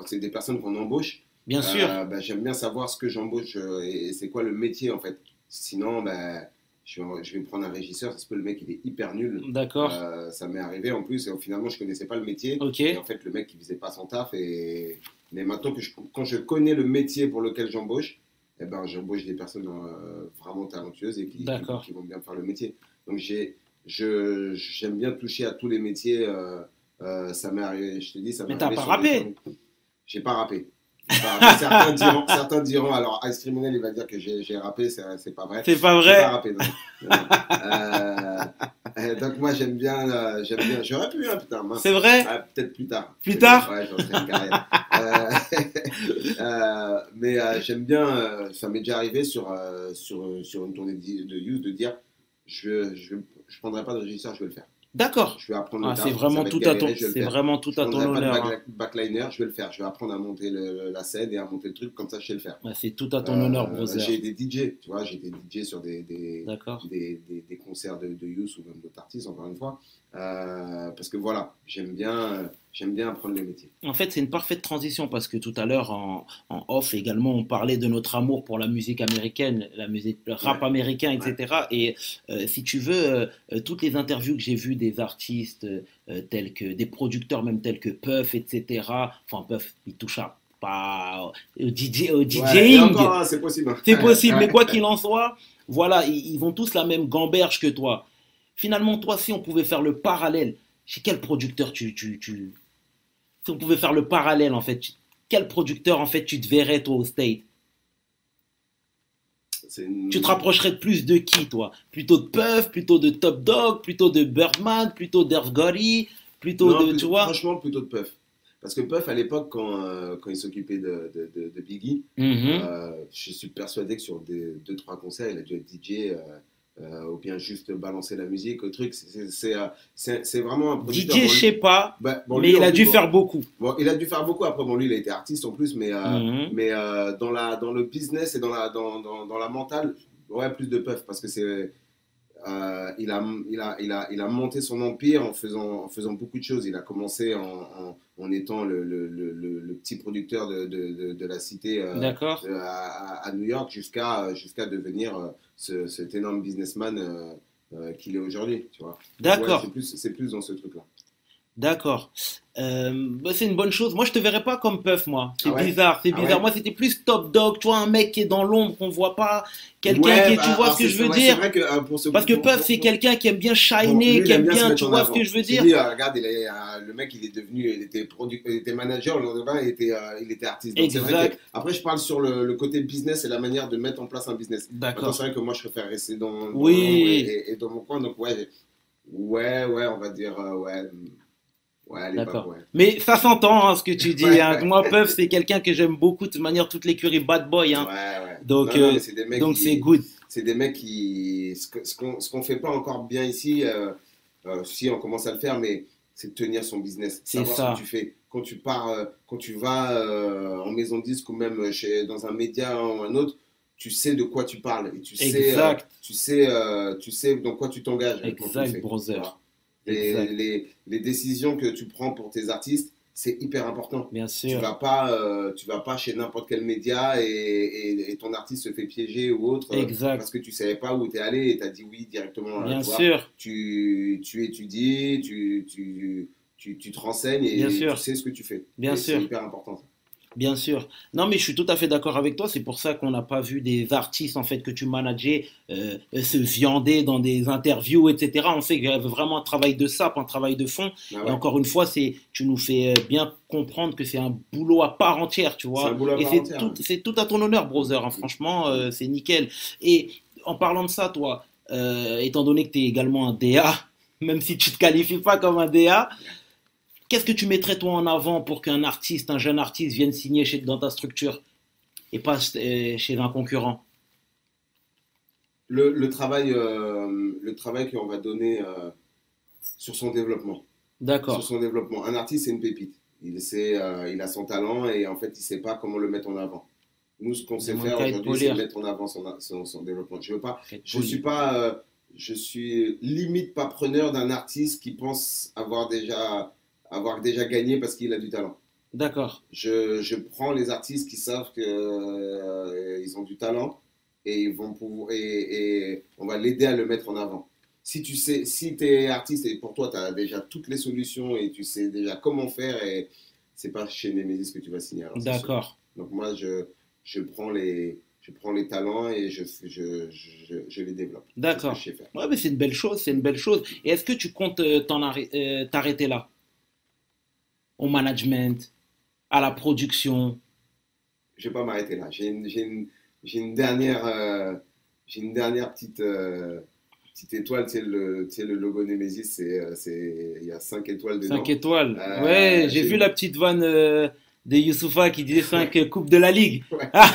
S3: c'est des personnes qu'on embauche.
S1: Bien sûr.
S3: Bah, j'aime bien savoir ce que j'embauche et c'est quoi le métier en fait. Sinon, bah, je vais prendre un régisseur, ça se peut le mec il est hyper nul.
S1: D'accord.
S3: Ça m'est arrivé en plus, et finalement je connaissais pas le métier
S1: Ok.
S3: et en fait le mec il faisait pas son taf mais maintenant quand je connais le métier pour lequel j'embauche, eh ben, j'embauche des personnes vraiment talentueuses et
S1: D'accord.
S3: qui vont bien faire le métier. Donc j'aime bien toucher à tous les métiers. Ça m'est arrivé, je te dis, ça m'est
S1: Mais t'as
S3: arrivé
S1: pas
S3: sur des
S1: rappé.
S3: tournées. J'ai pas rappé. J'ai pas rappé. Certains diront, alors Ice Criminal, il va dire que j'ai rappé, c'est pas vrai.
S1: C'est pas
S3: J'ai pas
S1: vrai.
S3: rappé, non. Non, non. Donc moi j'aime bien. J'aurais pu, hein, putain, mince.
S1: C'est vrai.
S3: Peut-être plus tard.
S1: Plus tard.
S3: Ouais, j'en ferai une carrière. Mais j'aime bien, ça m'est déjà arrivé sur une tournée de Youth de dire je prendrai pas de régisseur, je vais le faire.
S1: D'accord.
S3: Je vais apprendre le
S1: Ah, c'est
S3: taf, ça
S1: vraiment
S3: va être
S1: tout à ton,
S3: galéré, je vais le
S1: c'est
S3: faire.
S1: vraiment tout
S3: Je
S1: à ton
S3: prendrai pas
S1: honneur, hein.
S3: de backliner, je vais le faire. Je vais apprendre à monter la scène et à monter le truc, comme ça je sais le faire.
S1: Ouais, c'est tout à ton honneur, brother.
S3: J'ai été DJ, tu vois, j'ai été DJ sur
S1: D'accord.
S3: des concerts de Youth ou même d'autres artistes, encore une fois. Parce que voilà, j'aime bien apprendre les métiers.
S1: En fait, c'est une parfaite transition parce que tout à l'heure, en off également, on parlait de notre amour pour la musique américaine, la musique, le rap
S3: Ouais,
S1: américain,
S3: ouais.
S1: etc. Et si tu veux, toutes les interviews que j'ai vues des artistes tels que des producteurs, même tels que Puff, etc. Enfin, Puff, il touche à pas au
S3: Ouais, et
S1: DJing,
S3: encore, hein, c'est possible.
S1: c'est possible, mais quoi qu'il en soit, voilà, ils ont tous la même gamberge que toi. Finalement, toi, si on pouvait faire le parallèle, chez quel producteur si on pouvait faire le parallèle, en fait, quel producteur en fait tu te verrais toi au State? Tu te rapprocherais de plus de qui toi? Plutôt de Puff, plutôt de Top Dog, plutôt de Birdman, plutôt d'Irv Gotti, plutôt
S3: Non,
S1: de, tu vois?
S3: franchement, plutôt de Puff. Parce que Puff, à l'époque, quand il s'occupait de Biggie,
S1: Mhm.
S3: je suis persuadé que sur des 2-3 concerts, il a dû être DJ ou bien juste balancer la musique, le truc. C'est vraiment un producteur.
S1: DJ, je sais pas,
S3: Bon,
S1: mais
S3: lui,
S1: il
S3: en
S1: a
S3: plus,
S1: dû faire beaucoup.
S3: bon, il a dû faire beaucoup. Après, bon, lui, il a été artiste en plus,
S1: Mhm.
S3: dans le business et dans la mentale, ouais, plus de Puff parce que il a monté son empire en faisant beaucoup de choses. Il a commencé en étant le petit producteur de la cité
S1: D'accord,
S3: à New York jusqu'à devenir cet énorme businessman qu'il est aujourd'hui. Tu vois. Donc, ouais,
S1: d'accord.
S3: c'est plus dans ce truc-là.
S1: D'accord. Bah, c'est une bonne chose. Moi, je te verrais pas comme Puff, moi. C'est
S3: Ah ouais?
S1: bizarre, c'est
S3: Ah
S1: bizarre.
S3: ouais?
S1: Moi, c'était plus Top Dog, tu vois, un mec qui est dans l'ombre, qu'on voit pas. Quelqu'un qui
S3: Ouais,
S1: est, tu
S3: bah,
S1: vois
S3: alors
S1: ce que je veux
S3: ouais, c'est
S1: dire?
S3: vrai que pour ce
S1: Parce que Puff, c'est quelqu'un qui aime bien
S3: bon,
S1: shiner,
S3: lui,
S1: qui
S3: il aime
S1: aime
S3: bien se
S1: bien,
S3: mettre
S1: tu
S3: en
S1: vois ce
S3: avant.
S1: que je veux
S3: J'ai
S1: dire?
S3: dit, regarde, le mec, il est devenu, il était manager, le lendemain, il était artiste. Donc c'est vrai que,
S1: Exact.
S3: après, je parle sur le côté business et la manière de mettre en place un business. Maintenant, c'est
S1: D'accord.
S3: vrai que moi, je préfère rester dans l'ombre
S1: Oui,
S3: et dans mon coin. Donc, ouais, on va dire, ouais, à l'époque,
S1: d'accord.
S3: ouais.
S1: Mais ça s'entend, hein, ce que tu dis,
S3: Ouais,
S1: hein.
S3: ouais,
S1: Moi, Puff, c'est quelqu'un que j'aime beaucoup. De toute manière, toute l'écurie Bad Boy, hein.
S3: ouais.
S1: Donc,
S3: Non, mais
S1: c'est good.
S3: c'est des mecs qui, ce qu'on fait pas encore bien ici, si on commence à le faire, mais c'est de tenir son business,
S1: C'est
S3: savoir ce que tu
S1: ça.
S3: fais. Quand tu pars, quand tu vas en maison de disque ou même dans un média ou un autre, tu sais de quoi tu parles et
S1: Exact.
S3: tu sais dans quoi tu t'engages quand tu le
S1: Exact,
S3: fais. Tu
S1: brother.
S3: vois.
S1: Exact.
S3: Les décisions que tu prends pour tes artistes, c'est hyper important.
S1: Bien sûr.
S3: Tu vas pas chez n'importe quel média et ton artiste se fait piéger ou autre parce
S1: Exact.
S3: que tu savais pas où tu es allé et tu as dit oui directement.
S1: Bien
S3: Tu vois,
S1: sûr.
S3: tu étudies, tu te renseignes
S1: Bien
S3: et tu
S1: sûr.
S3: sais ce que tu fais.
S1: Bien
S3: Et c'est
S1: sûr.
S3: hyper important. Ça.
S1: Bien sûr. Non, mais je suis tout à fait d'accord avec toi. C'est pour ça qu'on n'a pas vu des artistes en fait que tu manageais se viander dans des interviews, etc. On sait qu'il y avait vraiment un travail de sape, un travail de fond.
S3: Ah
S1: Et
S3: ouais,
S1: encore une fois, tu nous fais bien comprendre que c'est un boulot à part entière, tu
S3: c'est un
S1: vois.
S3: boulot à
S1: Et
S3: part entière. Hein.
S1: c'est tout à ton honneur, brother, hein. Franchement, c'est nickel. Et en parlant de ça, toi, étant donné que tu es également un DA, même si tu te qualifies pas comme un DA, qu'est-ce que tu mettrais toi en avant pour qu'un artiste, un jeune artiste vienne signer dans ta structure et pas chez un concurrent?
S3: Le travail qu'on va donner sur son développement. Sur
S1: D'accord.
S3: son développement. Un artiste, c'est une pépite. Il a son talent et en fait, il ne sait pas comment le mettre en avant. Nous, ce qu'on
S1: Il
S3: sait
S1: manque
S3: faire
S1: qu'à être
S3: aujourd'hui, c'est
S1: polir.
S3: mettre en avant son développement. Je veux pas,
S1: Être
S3: je suis
S1: poli.
S3: pas, je suis limite pas preneur d'un artiste qui pense avoir déjà gagné parce qu'il a du talent.
S1: D'accord.
S3: Je prends les artistes qui savent que, ils ont du talent et ils vont pouvoir, et on va l'aider à le mettre en avant. Si tu es artiste et pour toi, tu as déjà toutes les solutions et tu sais déjà comment faire, et c'est pas chez Nemesis que tu vas signer, alors c'est sûr.
S1: D'accord.
S3: Donc moi, je prends les talents et je les développe. C'est ce que je
S1: D'accord.
S3: sais faire.
S1: Ouais, mais c'est une belle chose, c'est une belle chose. Et est-ce que tu comptes t'arrêter là, au management, à la production?
S3: Je vais pas m'arrêter là. J'ai une dernière, petite étoile. Tu sais, le logo Nemesis, il y a 5 étoiles
S1: 5
S3: dedans.
S1: étoiles. Ouais, j'ai
S3: J'ai
S1: vu
S3: une,
S1: la petite vanne de Youssoupha qui disait 5 coupes de la Ligue.
S3: ouais,
S1: Ah,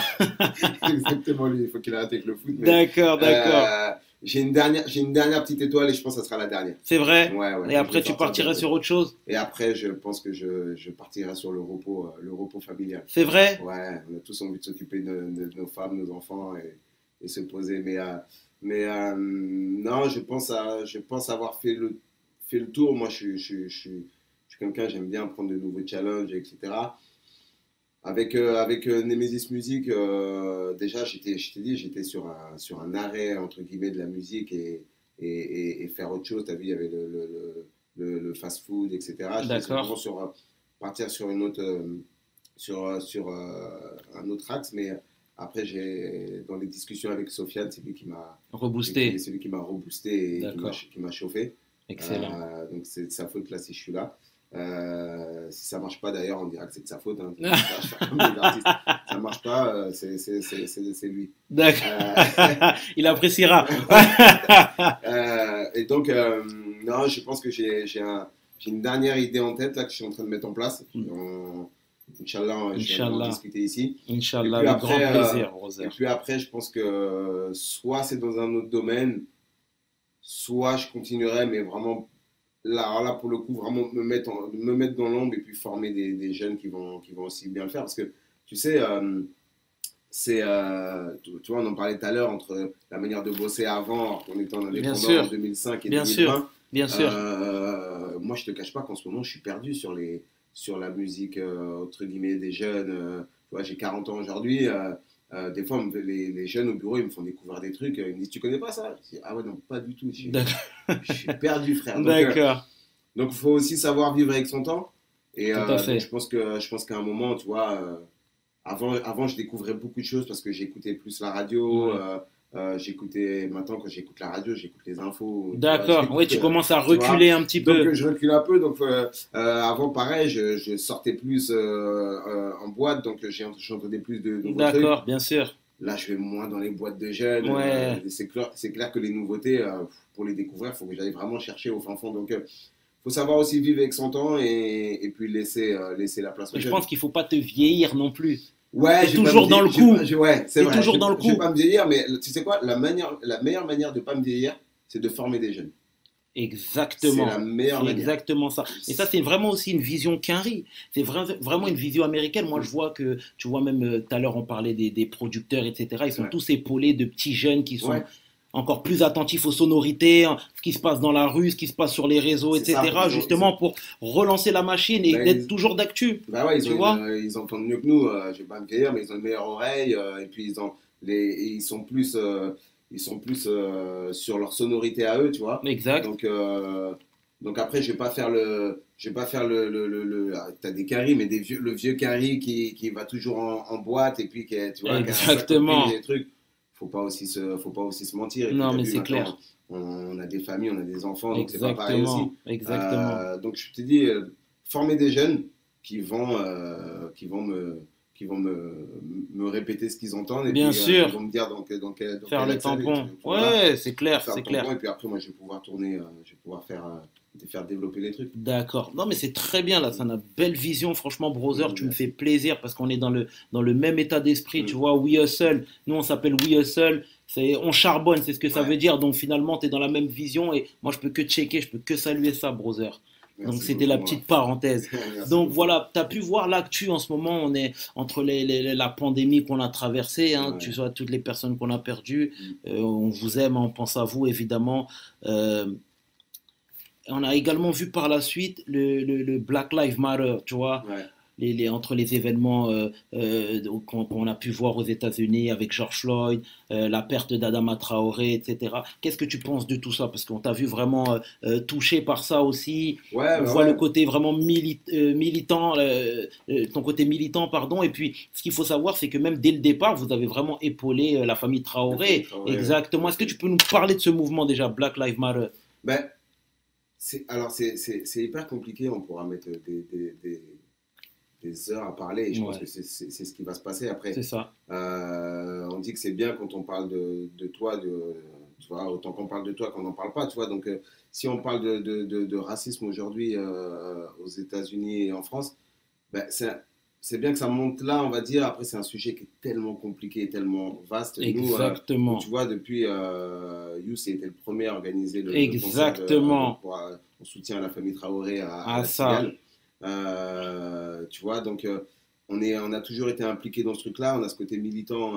S3: exactement lui. Il faut qu'il arrête avec le foot. Mais
S1: d'accord, d'accord.
S3: j'ai une dernière petite étoile et je pense que ça sera la dernière.
S1: C'est vrai.
S3: Ouais,
S1: Et
S3: que je vais
S1: après, tu
S3: sortir
S1: partirais
S3: bientôt.
S1: sur autre chose.
S3: Et après, je pense que je partirai sur le repos familial.
S1: C'est vrai.
S3: Ouais, on a tous envie de s'occuper de nos femmes, nos enfants et se poser. Non, je pense avoir fait le tour. Moi, je suis quelqu'un, j'aime bien prendre de nouveaux challenges, etc. Avec Nemesis Music, déjà, je t'ai dit, j'étais sur un arrêt, entre guillemets, de la musique et faire autre chose. Tu as vu, il y avait le fast-food, etc. J'étais vraiment
S1: D'accord.
S3: sur partir sur une autre, sur un autre axe, mais après, dans les discussions avec Sofiane,
S1: Reboosté.
S3: c'est lui qui m'a reboosté et
S1: D'accord.
S3: qui m'a chauffé.
S1: Excellent.
S3: Donc c'est de sa faute là si je suis là. Si ça marche pas d'ailleurs, on dira que c'est de sa faute. Hein. Je vais faire comme les artistes. Ça marche pas, c'est lui.
S1: D'accord. Il appréciera.
S3: Et donc, non, je pense que j'ai une dernière idée en tête là, que je suis en train de mettre en place. Inch'Allah, je vais en discuter ici.
S1: Inch'Allah,
S3: puis
S1: avec
S3: après,
S1: grand plaisir, Roser.
S3: Et puis après, je pense que soit c'est dans un autre domaine, soit je continuerai, mais vraiment, là pour le coup, vraiment me mettre dans l'ombre et puis former des jeunes qui vont aussi bien le faire. Parce que, tu sais, tu vois, on en parlait tout à l'heure entre la manière de bosser avant, on était en indépendant en 2005 et 2020.
S1: Bien sûr.
S3: Moi, je te cache pas qu'en ce moment, je suis perdu sur la musique, entre guillemets, des jeunes. Tu vois, j'ai 40 ans aujourd'hui. Des fois, les jeunes au bureau, ils me font découvrir des trucs. Ils me disent, tu connais pas ça? Je dis, ah ouais, non, pas du tout. Je suis perdu, frère.
S1: D'accord.
S3: Donc, il faut aussi savoir vivre avec son temps. Et
S1: Tout à fait.
S3: donc, je pense qu'à un moment, tu vois, avant, je découvrais beaucoup de choses parce que j'écoutais plus la radio. J'écoutais, maintenant, quand j'écoute la radio, j'écoute les infos.
S1: D'accord. Oui, tu commences à reculer un petit peu.
S3: Donc, je recule un peu. Donc, avant, pareil, je sortais plus en boîte. Donc, j'entendais plus de nouveaux trucs.
S1: D'accord, bien sûr.
S3: Là, je vais moins dans les boîtes de jeunes.
S1: Ouais.
S3: C'est clair que les nouveautés, pour les découvrir, il faut que j'aille vraiment chercher au fin fond. Donc, faut savoir aussi vivre avec son temps et puis laisser la place aux
S1: Je
S3: jeunes.
S1: pense qu'il ne faut pas te vieillir non plus.
S3: Ouais,
S1: T'es toujours dans le coup.
S3: Ouais, c'est vrai.
S1: toujours dans le coup.
S3: Je vais pas me vieillir, mais tu sais quoi, la meilleure manière de pas me vieillir, c'est de former des jeunes.
S1: Exactement.
S3: C'est la meilleure manière.
S1: Exactement ça. Et ça, c'est vraiment aussi une vision Quinry. C'est vraiment une vision américaine. Moi, je vois que, tu vois, même tout à l'heure, on parlait des producteurs, etc. Ils sont tous épaulés de petits jeunes qui sont encore plus attentifs aux sonorités, hein, ce qui se passe dans la rue, ce qui se passe sur les réseaux, etc. Ça, justement pour relancer la machine et d'être toujours d'actu.
S3: Bah ouais, ils entendent mieux que nous. Je vais pas me vieillir, mais ils ont une meilleure oreille. Et puis, ils sont plus sur leur sonorité à eux, tu vois.
S1: Exact.
S3: Donc après, je vais pas faire t'as des caries, mais le vieux carry qui va toujours en boîte et puis tu vois,
S1: exactement.
S3: Qui a des trucs. Faut pas aussi se mentir. Et
S1: non, mais c'est clair.
S3: On a des familles, on a des enfants, donc c'est pas pareil aussi.
S1: Exactement.
S3: Donc je te dis, former des jeunes qui vont me répéter ce qu'ils entendent et
S1: bien
S3: puis
S1: sûr.
S3: Ils vont me dire
S1: faire le tampon. Ouais, c'est clair, c'est clair.
S3: Et puis après, moi, je vais pouvoir tourner, je vais pouvoir faire développer les trucs.
S1: D'accord. Non, mais c'est très bien là. C'est une belle vision. Franchement, Brother, tu me fais plaisir parce qu'on est dans le même état d'esprit. Tu vois, We Hustle. Nous, on s'appelle We Hustle. On charbonne, c'est ce que ça veut dire. Donc finalement, tu es dans la même vision et moi, je peux que checker, je peux que saluer ça, Brother. Donc c'était la petite parenthèse. Donc voilà, tu as pu voir l'actu en ce moment, on est entre la pandémie qu'on a traversée, hein, tu vois, toutes les personnes qu'on a perdues, on vous aime, on pense à vous évidemment. On a également vu par la suite le Black Lives Matter, tu vois. Entre les événements qu'on a pu voir aux États-Unis avec George Floyd, la perte d'Adama Traoré, etc. Qu'est-ce que tu penses de tout ça? Parce qu'on t'a vu vraiment touché par ça aussi. On voit le côté vraiment militant, ton côté militant, pardon. Et puis, ce qu'il faut savoir, c'est que même dès le départ, vous avez vraiment épaulé la famille Traoré. Exactement. Est-ce que tu peux nous parler de ce mouvement déjà, Black Lives Matter?
S3: C'est hyper compliqué. On pourra mettre des heures à parler et je pense que c'est ce qui va se passer après.
S1: C'est ça.
S3: On dit que c'est bien quand on parle de toi, tu vois, autant qu'on parle de toi qu'on n'en parle pas, tu vois. Donc, si on parle de racisme aujourd'hui aux États-Unis et en France, c'est bien que ça monte là, on va dire. Après, c'est un sujet qui est tellement compliqué et tellement vaste.
S1: Exactement.
S3: Nous, tu vois, depuis Youssef était le premier à organiser le
S1: Exactement.
S3: concert en soutien à la famille Traoré à ça. Tu vois, donc on a toujours été impliqué dans ce truc-là. On a ce côté militant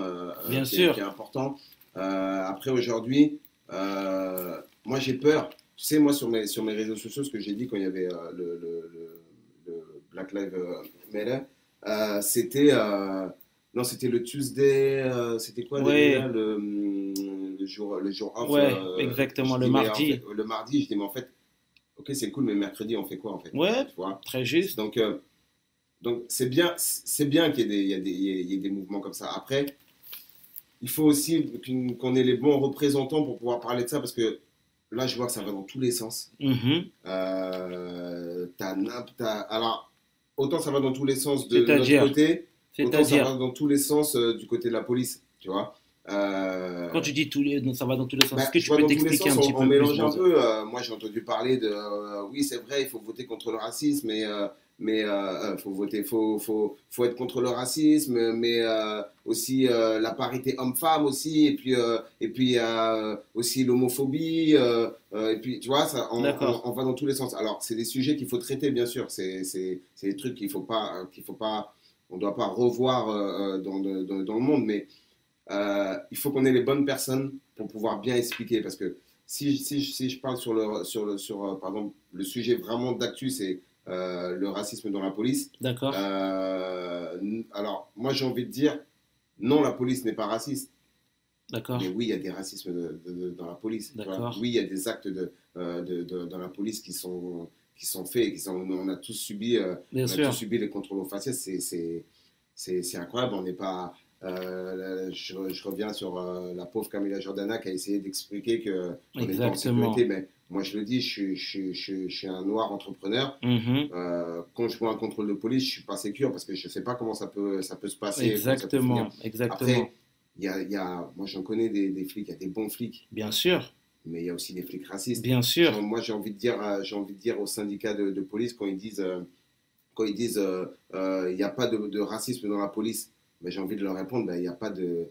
S1: Bien
S3: qui
S1: sûr.
S3: Est important. Après, aujourd'hui, moi j'ai peur. Tu sais, moi sur mes réseaux sociaux, ce que j'ai dit quand il y avait le Black Lives Matter, c'était le Tuesday, c'était quoi le jour off.
S1: Exactement, le mardi.
S3: Le mardi, je dis, mais en fait, ok, c'est cool, mais mercredi, on fait quoi en fait?
S1: Ouais,
S3: tu vois,
S1: très juste.
S3: Donc c'est bien qu'il y ait des mouvements comme ça. Après, il faut aussi qu'on ait les bons représentants pour pouvoir parler de ça, parce que là, je vois que ça va dans tous les sens.
S1: Mhm.
S3: Alors, autant ça va dans tous les sens de notre
S1: C'est-à-dire,
S3: côté, autant ça va
S1: c'est-à-dire,
S3: dans tous les sens du côté de la police, tu vois.
S1: quand
S3: Euh,
S1: tu dis non, ça va dans tous les sens,
S3: Bah,
S1: est-ce que
S3: tu
S1: tu
S3: vois,
S1: peux
S3: dans tous les
S1: t'expliquer
S3: sens,
S1: un petit
S3: on
S1: peu plus,
S3: mélange un
S1: brother?
S3: peu. Moi, j'ai entendu parler de, oui, c'est vrai, il faut voter contre le racisme, mais faut voter, faut être contre le racisme, mais aussi la parité homme-femme aussi, et puis aussi l'homophobie, et puis tu vois, ça,
S1: D'accord.
S3: on va dans tous les sens. Alors, c'est des sujets qu'il faut traiter, bien sûr. C'est des trucs qu'il faut pas, on doit pas revoir dans le monde, mais il faut qu'on ait les bonnes personnes pour pouvoir bien expliquer. Parce que si je parle par exemple, le sujet vraiment d'actu, c'est le racisme dans la police.
S1: D'accord.
S3: Alors, moi, j'ai envie de dire, non, la police n'est pas raciste.
S1: D'accord.
S3: Mais oui, il y a des racismes dans la police. Tu vois.
S1: D'accord.
S3: Oui, il y a des actes dans la police qui sont faits.
S1: Bien
S3: On a tous
S1: sûr.
S3: subi les contrôles aux faciès. C'est incroyable. On n'est pas. Je reviens sur la pauvre Camilla Jordana qui a essayé d'expliquer qu'on n'est pas en sécurité.
S1: Exactement.
S3: Mais moi, je le dis, je suis un noir entrepreneur.
S1: Mhm.
S3: Quand je vois un contrôle de police, je suis pas sécure parce que je sais pas comment ça peut se passer, comment ça peut finir.
S1: Exactement. Exactement.
S3: Après, moi j'en connais des flics, il y a des bons flics,
S1: Bien sûr.
S3: mais il y a aussi des flics racistes.
S1: Bien sûr.
S3: Moi j'ai envie de dire aux syndicats de police quand ils disent il n'y a pas de racisme dans la police, mais j'ai envie de leur répondre, ben, il y a pas de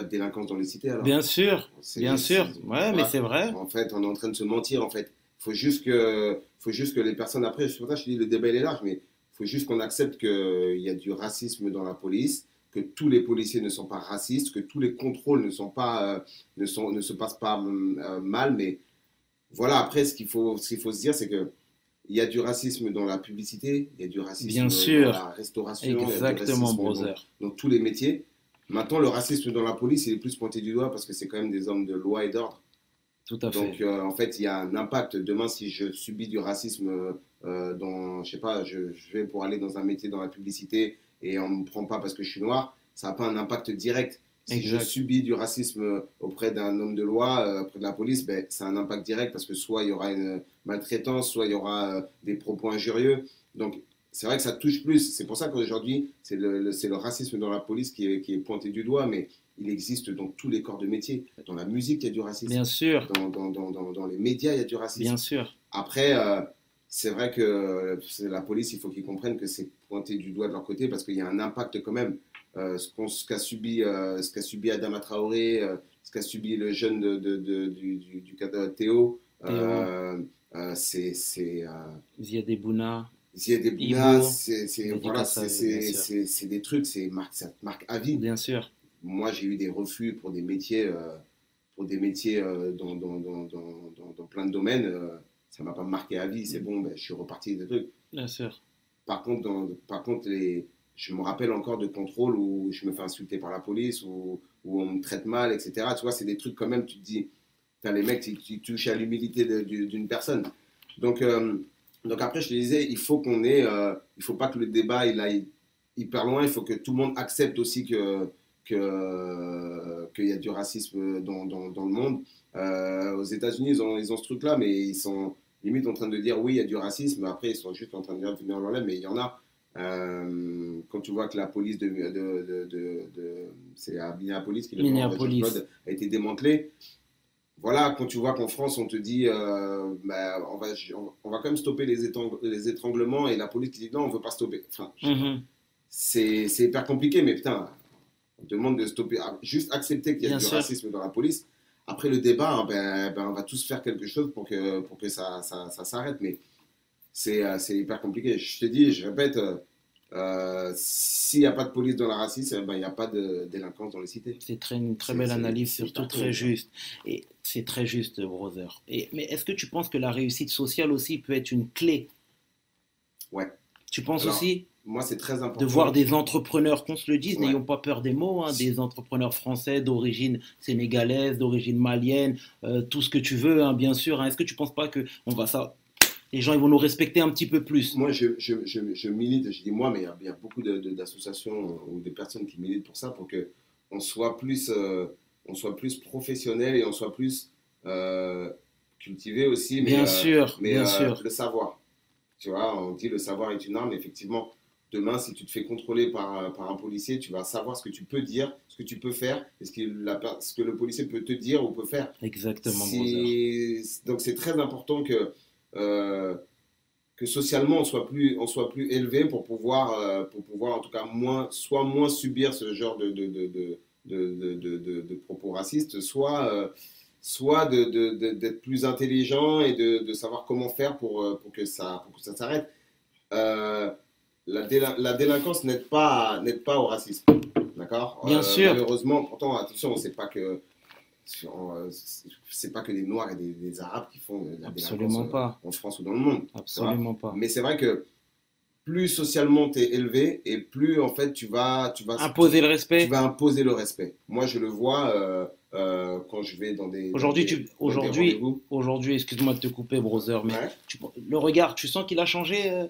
S3: délinquance dans les cités alors.
S1: Bien sûr. Bien sûr. Ouais, mais
S3: Voilà.
S1: c'est vrai.
S3: En fait, on est en train de se mentir en fait. Faut juste que les personnes après, c'est pour ça que je dis le débat il est large, mais il faut juste qu'on accepte qu'il y a du racisme dans la police, que tous les policiers ne sont pas racistes, que tous les contrôles ne se passent pas mal, mais voilà, après, ce qu'il faut se dire, c'est que il y a du racisme dans la publicité, il y a du
S1: Bien
S3: racisme dans
S1: sûr.
S3: la restauration, il y a du
S1: Exactement,
S3: racisme
S1: brother.
S3: dans tous les métiers. Maintenant, le racisme dans la police, il est plus pointé du doigt parce que c'est quand même des hommes de loi et d'ordre.
S1: Tout à fait.
S3: Donc, en fait, il y a un impact. Demain, si je subis du racisme je sais pas, je vais pour aller dans un métier dans la publicité et on ne me prend pas parce que je suis noir, ça n'a pas un impact direct. Si je
S1: Exact.
S3: subis du racisme auprès d'un homme de loi, auprès de la police, ben, ça a un impact direct parce que soit il y aura une maltraitance, soit il y aura des propos injurieux. Donc, c'est vrai que ça touche plus. C'est pour ça qu'aujourd'hui, c'est le racisme dans la police qui est pointé du doigt, mais il existe dans tous les corps de métier. Dans la musique, il y a du racisme.
S1: Bien sûr.
S3: Dans les médias, il y a du
S1: Bien
S3: racisme.
S1: sûr.
S3: Après, c'est vrai que la police, il faut qu'ils comprennent que c'est pointé du doigt de leur côté parce qu'il y a un impact quand même. Ce qu'a subi Adama Traoré, ce qu'a subi le jeune du cas de Théo,
S1: Théo,
S3: c'est
S1: Ziad Bouna,
S3: Ziad Ebouna,
S1: Ibo,
S3: voilà,
S1: dédicace à eux, bien sûr.
S3: c'est des trucs, ça te marque à vie.
S1: Bien sûr.
S3: Moi, j'ai eu des refus pour des métiers dans plein de domaines. Ça m'a pas marqué à vie. C'est bon, ben, je suis reparti des trucs.
S1: Bien sûr.
S3: Par contre je me rappelle encore de contrôles où je me fais insulter par la police, où on me traite mal, etc. Tu vois, c'est des trucs quand même, tu te dis, putain, les mecs, tu touches à l'humilité d'une personne. Donc, donc après, je te disais, il faut pas que le débat il aille hyper loin. Il faut que tout le monde accepte aussi qu'il y a du racisme dans le monde. Aux États-Unis, ils ont ce truc-là, mais ils sont limite en train de dire oui, il y a du racisme. Après, ils sont juste en train de dire venir l'enlève, mais il y en a. Quand tu vois que la police c'est à Minneapolis qui
S1: Minneapolis.
S3: a été démantelée. Voilà, quand tu vois qu'en France, on te dit bah, on va quand même stopper les étranglements et la police qui dit non, on ne veut pas stopper. Enfin,
S1: Mhm.
S3: c'est hyper compliqué, mais putain, on demande de stopper, juste accepter qu'il y a
S1: Bien
S3: du
S1: sûr.
S3: racisme dans la police. Après le débat, hein, on va tous faire quelque chose pour que ça s'arrête, mais c'est hyper compliqué. Je te dis, je répète, s'il n'y a pas de police dans la racisme, il n'y a pas de délinquance dans les cités.
S1: Une très belle analyse,
S3: C'est
S1: surtout
S3: hyper
S1: très
S3: cool,
S1: juste. Et c'est très juste, brother. Mais est-ce que tu penses que la réussite sociale aussi peut être une clé?
S3: ouais.
S1: Tu penses
S3: Alors,
S1: aussi
S3: moi, c'est très
S1: de
S3: important.
S1: voir des entrepreneurs, qu'on se le dise,
S3: Ouais.
S1: n'ayons pas peur des mots, hein, des entrepreneurs français d'origine sénégalaise, d'origine malienne, tout ce que tu veux, hein, bien sûr. Hein. Est-ce que tu ne penses pas que les gens ils vont nous respecter un petit peu plus?
S3: Moi, je milite, je dis moi, mais il y a beaucoup d'associations ou de personnes qui militent pour ça, pour qu'on soit plus professionnel et on soit plus, cultiver aussi,
S1: Bien sûr,
S3: mais
S1: bien sûr.
S3: le savoir. Tu vois, on dit le savoir est une arme. Effectivement, demain, si tu te fais contrôler par un policier, tu vas savoir ce que tu peux dire, ce que tu peux faire, et ce que le policier peut te dire ou peut faire.
S1: Exactement, brother.
S3: Donc c'est très important que socialement on soit plus élevé pour pouvoir en tout cas moins subir ce genre de propos racistes, soit d'être plus intelligent et de savoir comment faire pour que ça s'arrête. Euh, la délinquance n'aide pas au racisme, d'accord.
S1: Bien sûr,
S3: Malheureusement, pourtant, attention, c'est pas que des Noirs et des Arabes qui font de la délinquance
S1: absolument pas.
S3: en France ou dans le monde. Tu vois.
S1: Absolument pas.
S3: Mais c'est vrai que plus socialement tu es élevé et plus en fait
S1: Imposer le
S3: tu
S1: respect.
S3: vas imposer le respect. Moi, je le vois quand je vais
S1: Aujourd'hui,
S3: dans des rendez-vous.
S1: aujourd'hui, excuse-moi de te couper, brother, mais
S3: Ouais.
S1: le regard, tu sens qu'il a changé,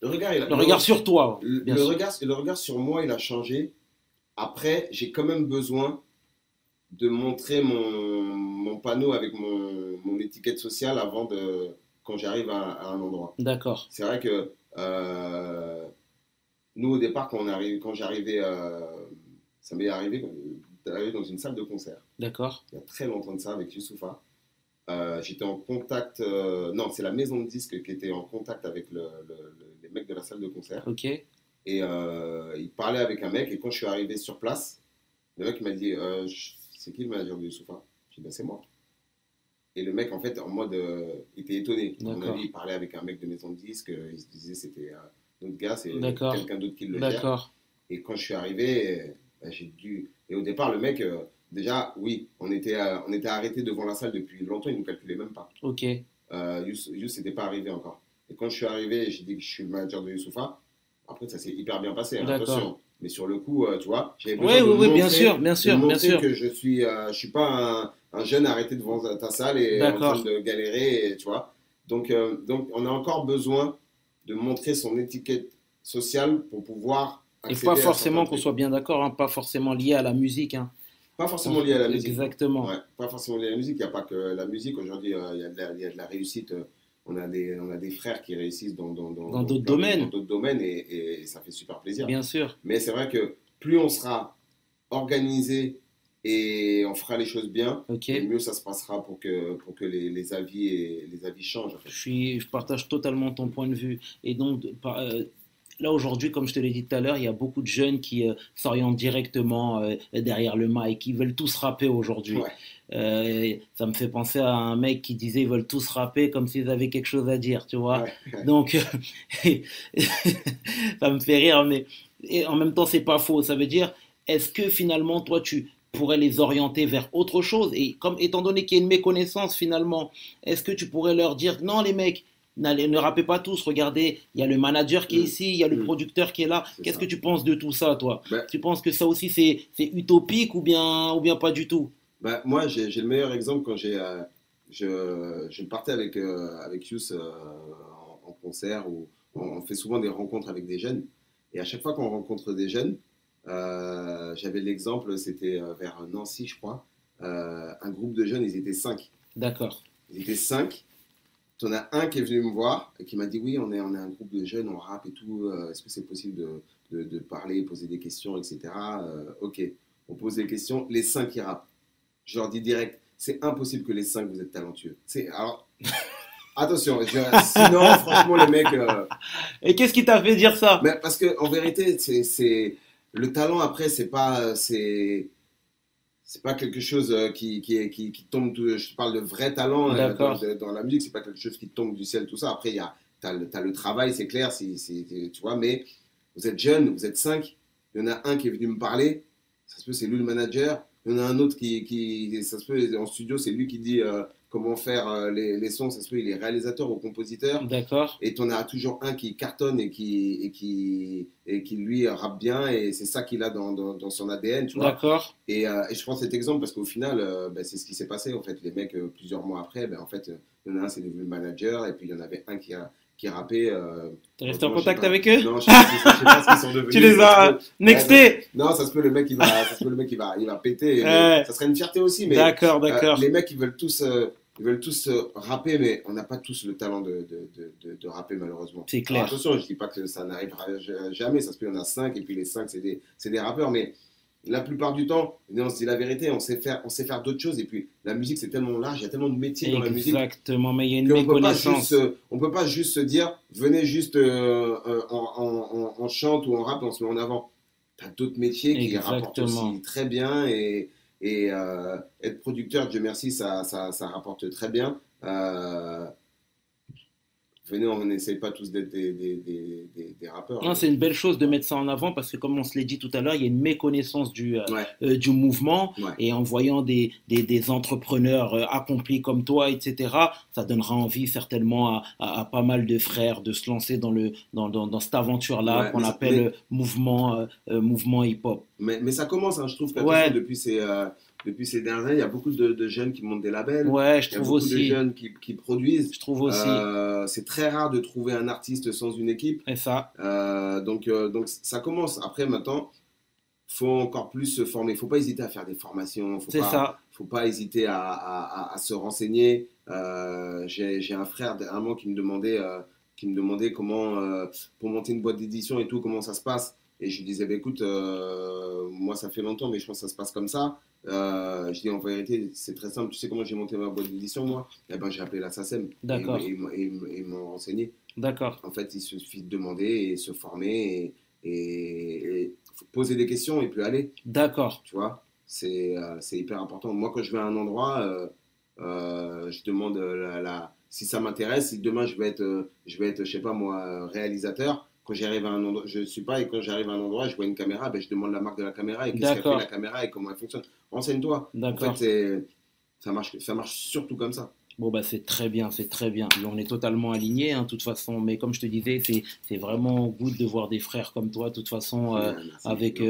S3: Le regard,
S1: le regard sur toi, bien sûr.
S3: le regard sur moi, il a changé. Après, j'ai quand même besoin de montrer mon panneau avec mon étiquette sociale quand j'arrive à un endroit.
S1: D'accord,
S3: C'est vrai que nous, au départ, quand j'arrivais, ça m'est arrivé d'arriver dans une salle de concert.
S1: d'accord,
S3: Il y a très longtemps de ça, avec Youssoupha. J'étais en contact, non, c'est la maison de disques qui était en contact avec les mecs de la salle de concert.
S1: ok,
S3: Et il parlait avec un mec, et quand je suis arrivé sur place, le mec m'a dit c'est qui le manager de Youssoupha? J'ai dit ben, c'est moi. Et le mec, en fait, en mode, il était étonné. À mon
S1: D'accord.
S3: avis, il parlait avec un mec de maison de disques, il se disait c'était notre gars, c'est
S1: D'accord.
S3: quelqu'un d'autre qui le gère.
S1: d'accord,
S3: Et quand je suis arrivé, ben, j'ai dû. Et au départ, le mec, déjà, oui, on était arrêté devant la salle depuis longtemps, il ne nous calculait même pas.
S1: ok.
S3: Yous n'était pas arrivé encore. Et quand je suis arrivé, j'ai dit que je suis le manager de Youssoupha. Après, ça s'est hyper bien passé, hein,
S1: D'accord.
S3: attention. Mais sur le coup, tu vois, j'avais
S1: Oui,
S3: besoin de
S1: oui, oui, bien
S3: montrer-
S1: sûr, bien
S3: de
S1: sûr, bien
S3: montrer
S1: sûr.
S3: que je suis pas un jeune arrêté devant ta salle et en
S1: D'accord.
S3: train de galérer, tu vois. Donc, on a encore besoin de montrer son étiquette sociale pour pouvoir
S1: Et
S3: accéder
S1: pas
S3: à
S1: forcément
S3: certains
S1: qu'on
S3: trucs.
S1: soit bien d'accord, hein, pas forcément lié à la musique, hein.
S3: Pas forcément lié à la musique.
S1: Exactement.
S3: Ouais, pas forcément lié à la musique. Il n'y a pas que la musique. Aujourd'hui, il y a de la réussite. On a des frères qui réussissent dans
S1: d'autres domaines.
S3: dans d'autres domaines et ça fait super plaisir.
S1: Bien sûr.
S3: Mais c'est vrai que plus on sera organisé et on fera les choses bien,
S1: Ok.
S3: et mieux ça se passera pour que les avis changent. En fait.
S1: Je partage totalement ton point de vue. Et donc, là aujourd'hui, comme je te l'ai dit tout à l'heure, il y a beaucoup de jeunes qui s'orientent directement derrière le mic. Ils veulent tous rapper aujourd'hui.
S3: Ouais.
S1: Ça me fait penser à un mec qui disait ils veulent tous rapper comme s'ils avaient quelque chose à dire, tu vois.
S3: Ouais.
S1: Donc, ça me fait rire, mais et en même temps, c'est pas faux. Ça veut dire, est-ce que finalement, toi, tu pourrais les orienter vers autre chose? Et étant donné qu'il y a une méconnaissance finalement, est-ce que tu pourrais leur dire, non, les mecs, ne rappez pas tous, regardez, il y a le manager qui est ici, il y a le producteur qui est là.
S3: C'est
S1: Qu'est-ce
S3: ça.
S1: que tu penses de tout ça, toi?
S3: Ben,
S1: Tu penses que ça aussi, c'est utopique ou bien pas du tout?
S3: bah, moi, j'ai le meilleur exemple quand je partais avec Youss en concert où on fait souvent des rencontres avec des jeunes. Et à chaque fois qu'on rencontre des jeunes, j'avais l'exemple, c'était vers Nancy, je crois. Un groupe de jeunes, ils étaient 5.
S1: D'accord.
S3: Ils étaient 5. Tu en as un qui est venu me voir et qui m'a dit oui, on est un groupe de jeunes, on rappe et tout. Est-ce que c'est possible de parler, poser des questions, etc. Ok, on pose des questions. Les 5 qui rappent. Je leur dis direct, c'est impossible que les 5 vous êtes talentueux. Alors, attention, sinon, franchement, les mecs.
S1: Et qu'est-ce qui t'a fait dire ça?
S3: Mais parce qu'en vérité, le talent, après, c'est pas quelque chose qui tombe. Je parle de vrai talent
S1: D'accord.
S3: dans la musique, c'est pas quelque chose qui tombe du ciel, tout ça. Après, t'as le travail, c'est clair, tu vois, mais vous êtes jeunes, vous êtes 5. Il y en a un qui est venu me parler, ça se peut, c'est lui le manager. Il y en a un autre ça se peut, en studio, c'est lui qui dit comment faire les sons, ça se peut, il est réalisateur ou compositeur.
S1: D'accord.
S3: Et t'en as toujours un qui cartonne et qui lui rappe bien, et c'est ça qu'il a dans son ADN, tu vois.
S1: D'accord.
S3: Et je prends cet exemple parce qu'au final, c'est ce qui s'est passé. En fait, les mecs, plusieurs mois après, en fait, il y en a un, c'est devenu le manager, et puis il y en avait un qui rappait.
S1: T'es resté en
S3: moi, je sais
S1: contact
S3: pas.
S1: avec eux?
S3: Non, je sais pas ce qu'ils sont devenus.
S1: Tu les
S3: Ça
S1: as
S3: se peut-
S1: nextés?
S3: Non, ça se peut, le mec, il va péter.
S1: Ouais.
S3: Ça serait une fierté aussi, mais
S1: D'accord, d'accord.
S3: les mecs, ils veulent tous Ils veulent tous rapper, mais on n'a pas tous le talent de rapper, malheureusement.
S1: C'est clair.
S3: Alors, attention, je ne dis pas que ça n'arrivera jamais. Ça se peut, il y en a 5, et puis les 5, c'est des rappeurs. Mais la plupart du temps, on se dit la vérité, on sait faire d'autres choses. Et puis, la musique, c'est tellement large, il y a tellement de métiers dans la musique.
S1: Exactement, mais il y a une
S3: On
S1: méconnaissance.
S3: ne peut pas juste se dire, venez juste en chante ou en rap, on se met en avant. Tu as d'autres métiers qui rapportent aussi très bien. Et être producteur, Dieu merci, ça rapporte très bien. Venez, on n'essaye pas tous d'être des rappeurs.
S1: Non, c'est une belle chose de mettre ça en avant parce que, comme on se l'a dit tout à l'heure, il y a une méconnaissance du mouvement.
S3: Ouais.
S1: Et en voyant des entrepreneurs accomplis comme toi, etc., ça donnera envie certainement à pas mal de frères de se lancer dans cette aventure-là qu'on appelle mouvement hip-hop.
S3: Mais ça commence, hein, je trouve, depuis ces dernières années, il y a beaucoup de jeunes qui montent des labels.
S1: Ouais, je trouve aussi.
S3: Il y a beaucoup de jeunes qui produisent.
S1: Je trouve aussi.
S3: C'est très rare de trouver un artiste sans une équipe.
S1: Et ça.
S3: Donc ça commence. Après, maintenant, il faut encore plus se former. Il ne faut pas hésiter à faire des formations. Il ne faut pas hésiter à se renseigner. J'ai un frère dernièrement qui me demandait comment, pour monter une boîte d'édition et tout, comment ça se passe. Et je lui disais, bah, écoute, moi ça fait longtemps, mais je pense que ça se passe comme ça. Je dis, en vérité, c'est très simple. Tu sais comment j'ai monté ma boîte d'édition, moi? Eh ben, j'ai appelé la SACEM.
S1: D'accord.
S3: Et ils m'ont renseigné.
S1: D'accord.
S3: En fait, il suffit de demander et se former et poser des questions et puis aller.
S1: D'accord.
S3: Tu vois, c'est hyper important. Moi, quand je vais à un endroit, je demande si ça m'intéresse, si demain je vais être, je sais pas moi, réalisateur. Quand j'arrive à un endroit, je ne suis pas, et quand j'arrive à un endroit, je vois une caméra, ben je demande la marque de la caméra et qu'est-ce qu'elle fait la caméra et comment elle fonctionne. Renseigne-toi.
S1: D'accord.
S3: En fait, ça marche surtout comme ça.
S1: Bon, bah, c'est très bien, c'est très bien. On est totalement alignés, hein, de toute façon. Mais comme je te disais, c'est vraiment good de voir des frères comme toi, de toute façon, avec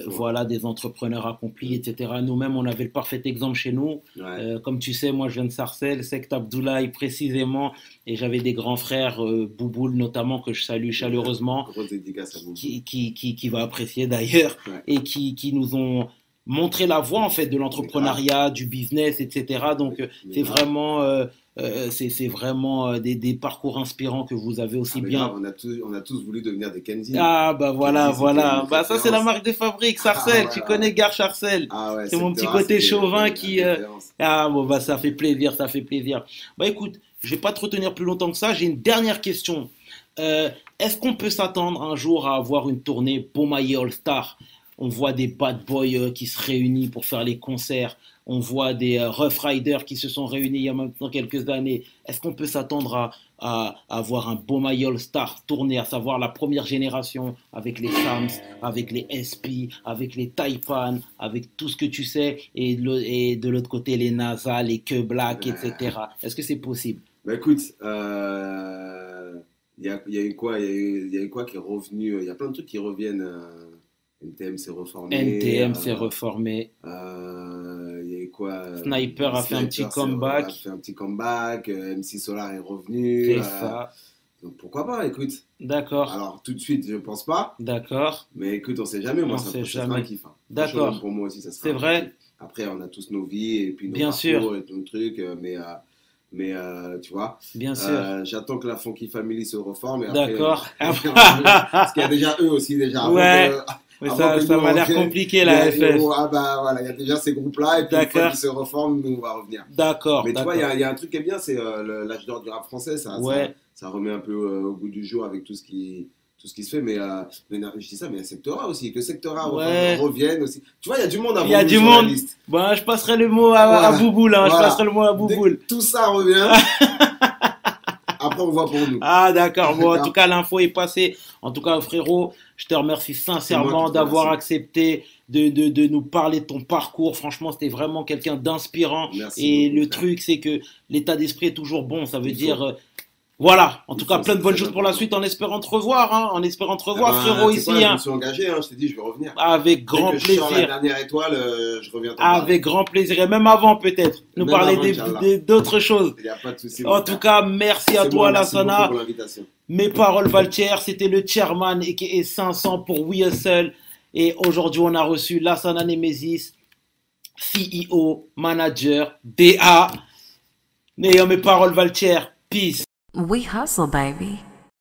S1: voilà, des entrepreneurs accomplis, etc. Nous-mêmes, on avait le parfait exemple chez nous.
S3: Ouais.
S1: Comme tu sais, moi, je viens de Sarcelles, Sect Abdoulaye précisément. Et j'avais des grands frères, Bouboul notamment, que je salue chaleureusement.
S3: Grosse dédicace à Bouboul.
S1: Qui va apprécier d'ailleurs. Ouais. Et qui nous ont montrer la voie en fait de l'entrepreneuriat, du business, etc. Donc c'est vraiment des parcours inspirants que vous avez aussi bien.
S3: On a tous voulu devenir des Kenzie.
S1: Ah bah voilà. Bah ça c'est la marque de fabrique, Sarcelles. Tu connais Gare Sarcelles.
S3: Ouais,
S1: c'est mon petit côté chauvin qui. Ah bon bah ça fait plaisir. Bah écoute, je vais pas te retenir plus longtemps que ça. J'ai une dernière question. Est-ce qu'on peut s'attendre un jour à avoir une tournée Bomaye All Star? On voit des bad boys qui se réunissent pour faire les concerts. On voit des Rough Riders qui se sont réunis il y a maintenant quelques années. Est-ce qu'on peut s'attendre à avoir un Bomaye All Star tourné, à savoir la première génération avec les Sams, avec les SP, avec les Taipan, avec tout ce que tu sais, et de l'autre côté les NASA, les Que Black, etc. Est-ce que c'est possible?
S3: Bah écoute, il y a eu quoi qui est revenu? Il y a plein de trucs qui reviennent. NTM s'est reformé.
S1: s'est reformé.
S3: Il y a eu quoi?
S1: Sniper a fait un petit comeback.
S3: MC Solar est revenu.
S1: C'est ça.
S3: Donc pourquoi pas, écoute.
S1: D'accord.
S3: Alors tout de suite, je pense pas.
S1: D'accord.
S3: Mais écoute, on sait jamais. Moi, ça sera un kiff. Hein.
S1: D'accord.
S3: Pour moi aussi, ça sera.
S1: C'est vrai.
S3: Après, on a tous nos vies et puis nos
S1: Bien
S3: parcours
S1: sûr.
S3: et nos trucs, mais tu vois,
S1: bien sûr.
S3: J'attends que la Funky Family se reforme. Et
S1: d'accord.
S3: Après, parce qu'il y a déjà eux aussi déjà.
S1: Ouais. Mais ça m'a l'air compliqué la FF.
S3: Ah bah voilà, il y a déjà ces groupes-là et puis une fois qu'ils se reforment, nous on va revenir.
S1: D'accord.
S3: Mais tu vois, il y a un truc qui est bien, c'est l'âge d'or du rap français. Ça remet un peu au goût du jour avec tout ce qui se fait. Mais je dis ça, mais il y a Sectora aussi, que Sectora revienne aussi. Tu vois, il y a du monde à
S1: Il y a du monde. Bon, je passerai le mot à Bouboul. Hein, voilà. Je passerai le mot à Bouboul.
S3: Tout ça revient. Après, on voit pour nous.
S1: Ah, d'accord. Bon, en tout cas, l'info est passée. En tout cas, frérot, je te remercie sincèrement d'avoir accepté de nous parler de ton parcours. Franchement, c'était vraiment quelqu'un d'inspirant. Et le truc, c'est que l'état d'esprit est toujours bon. Ça veut dire... Voilà, en tout cas, plein de bonnes choses pour la suite, en espérant te revoir, frérot, ici.
S3: Je me suis engagé, je t'ai dit, je vais revenir.
S1: Avec grand plaisir.
S3: Je sors la dernière étoile, je reviens.
S1: Avec grand plaisir, et même avant peut-être, nous parler d'autres choses.
S3: Il n'y a pas de souci.
S1: En tout cas, merci à toi, Lassana. Mes paroles Valtier, c'était le chairman et 500 pour We Hustle. Et aujourd'hui, on a reçu Lassana Nemesis, CEO, manager, DA. N'ayant mes paroles valent cher. Peace.
S2: We hustle, baby.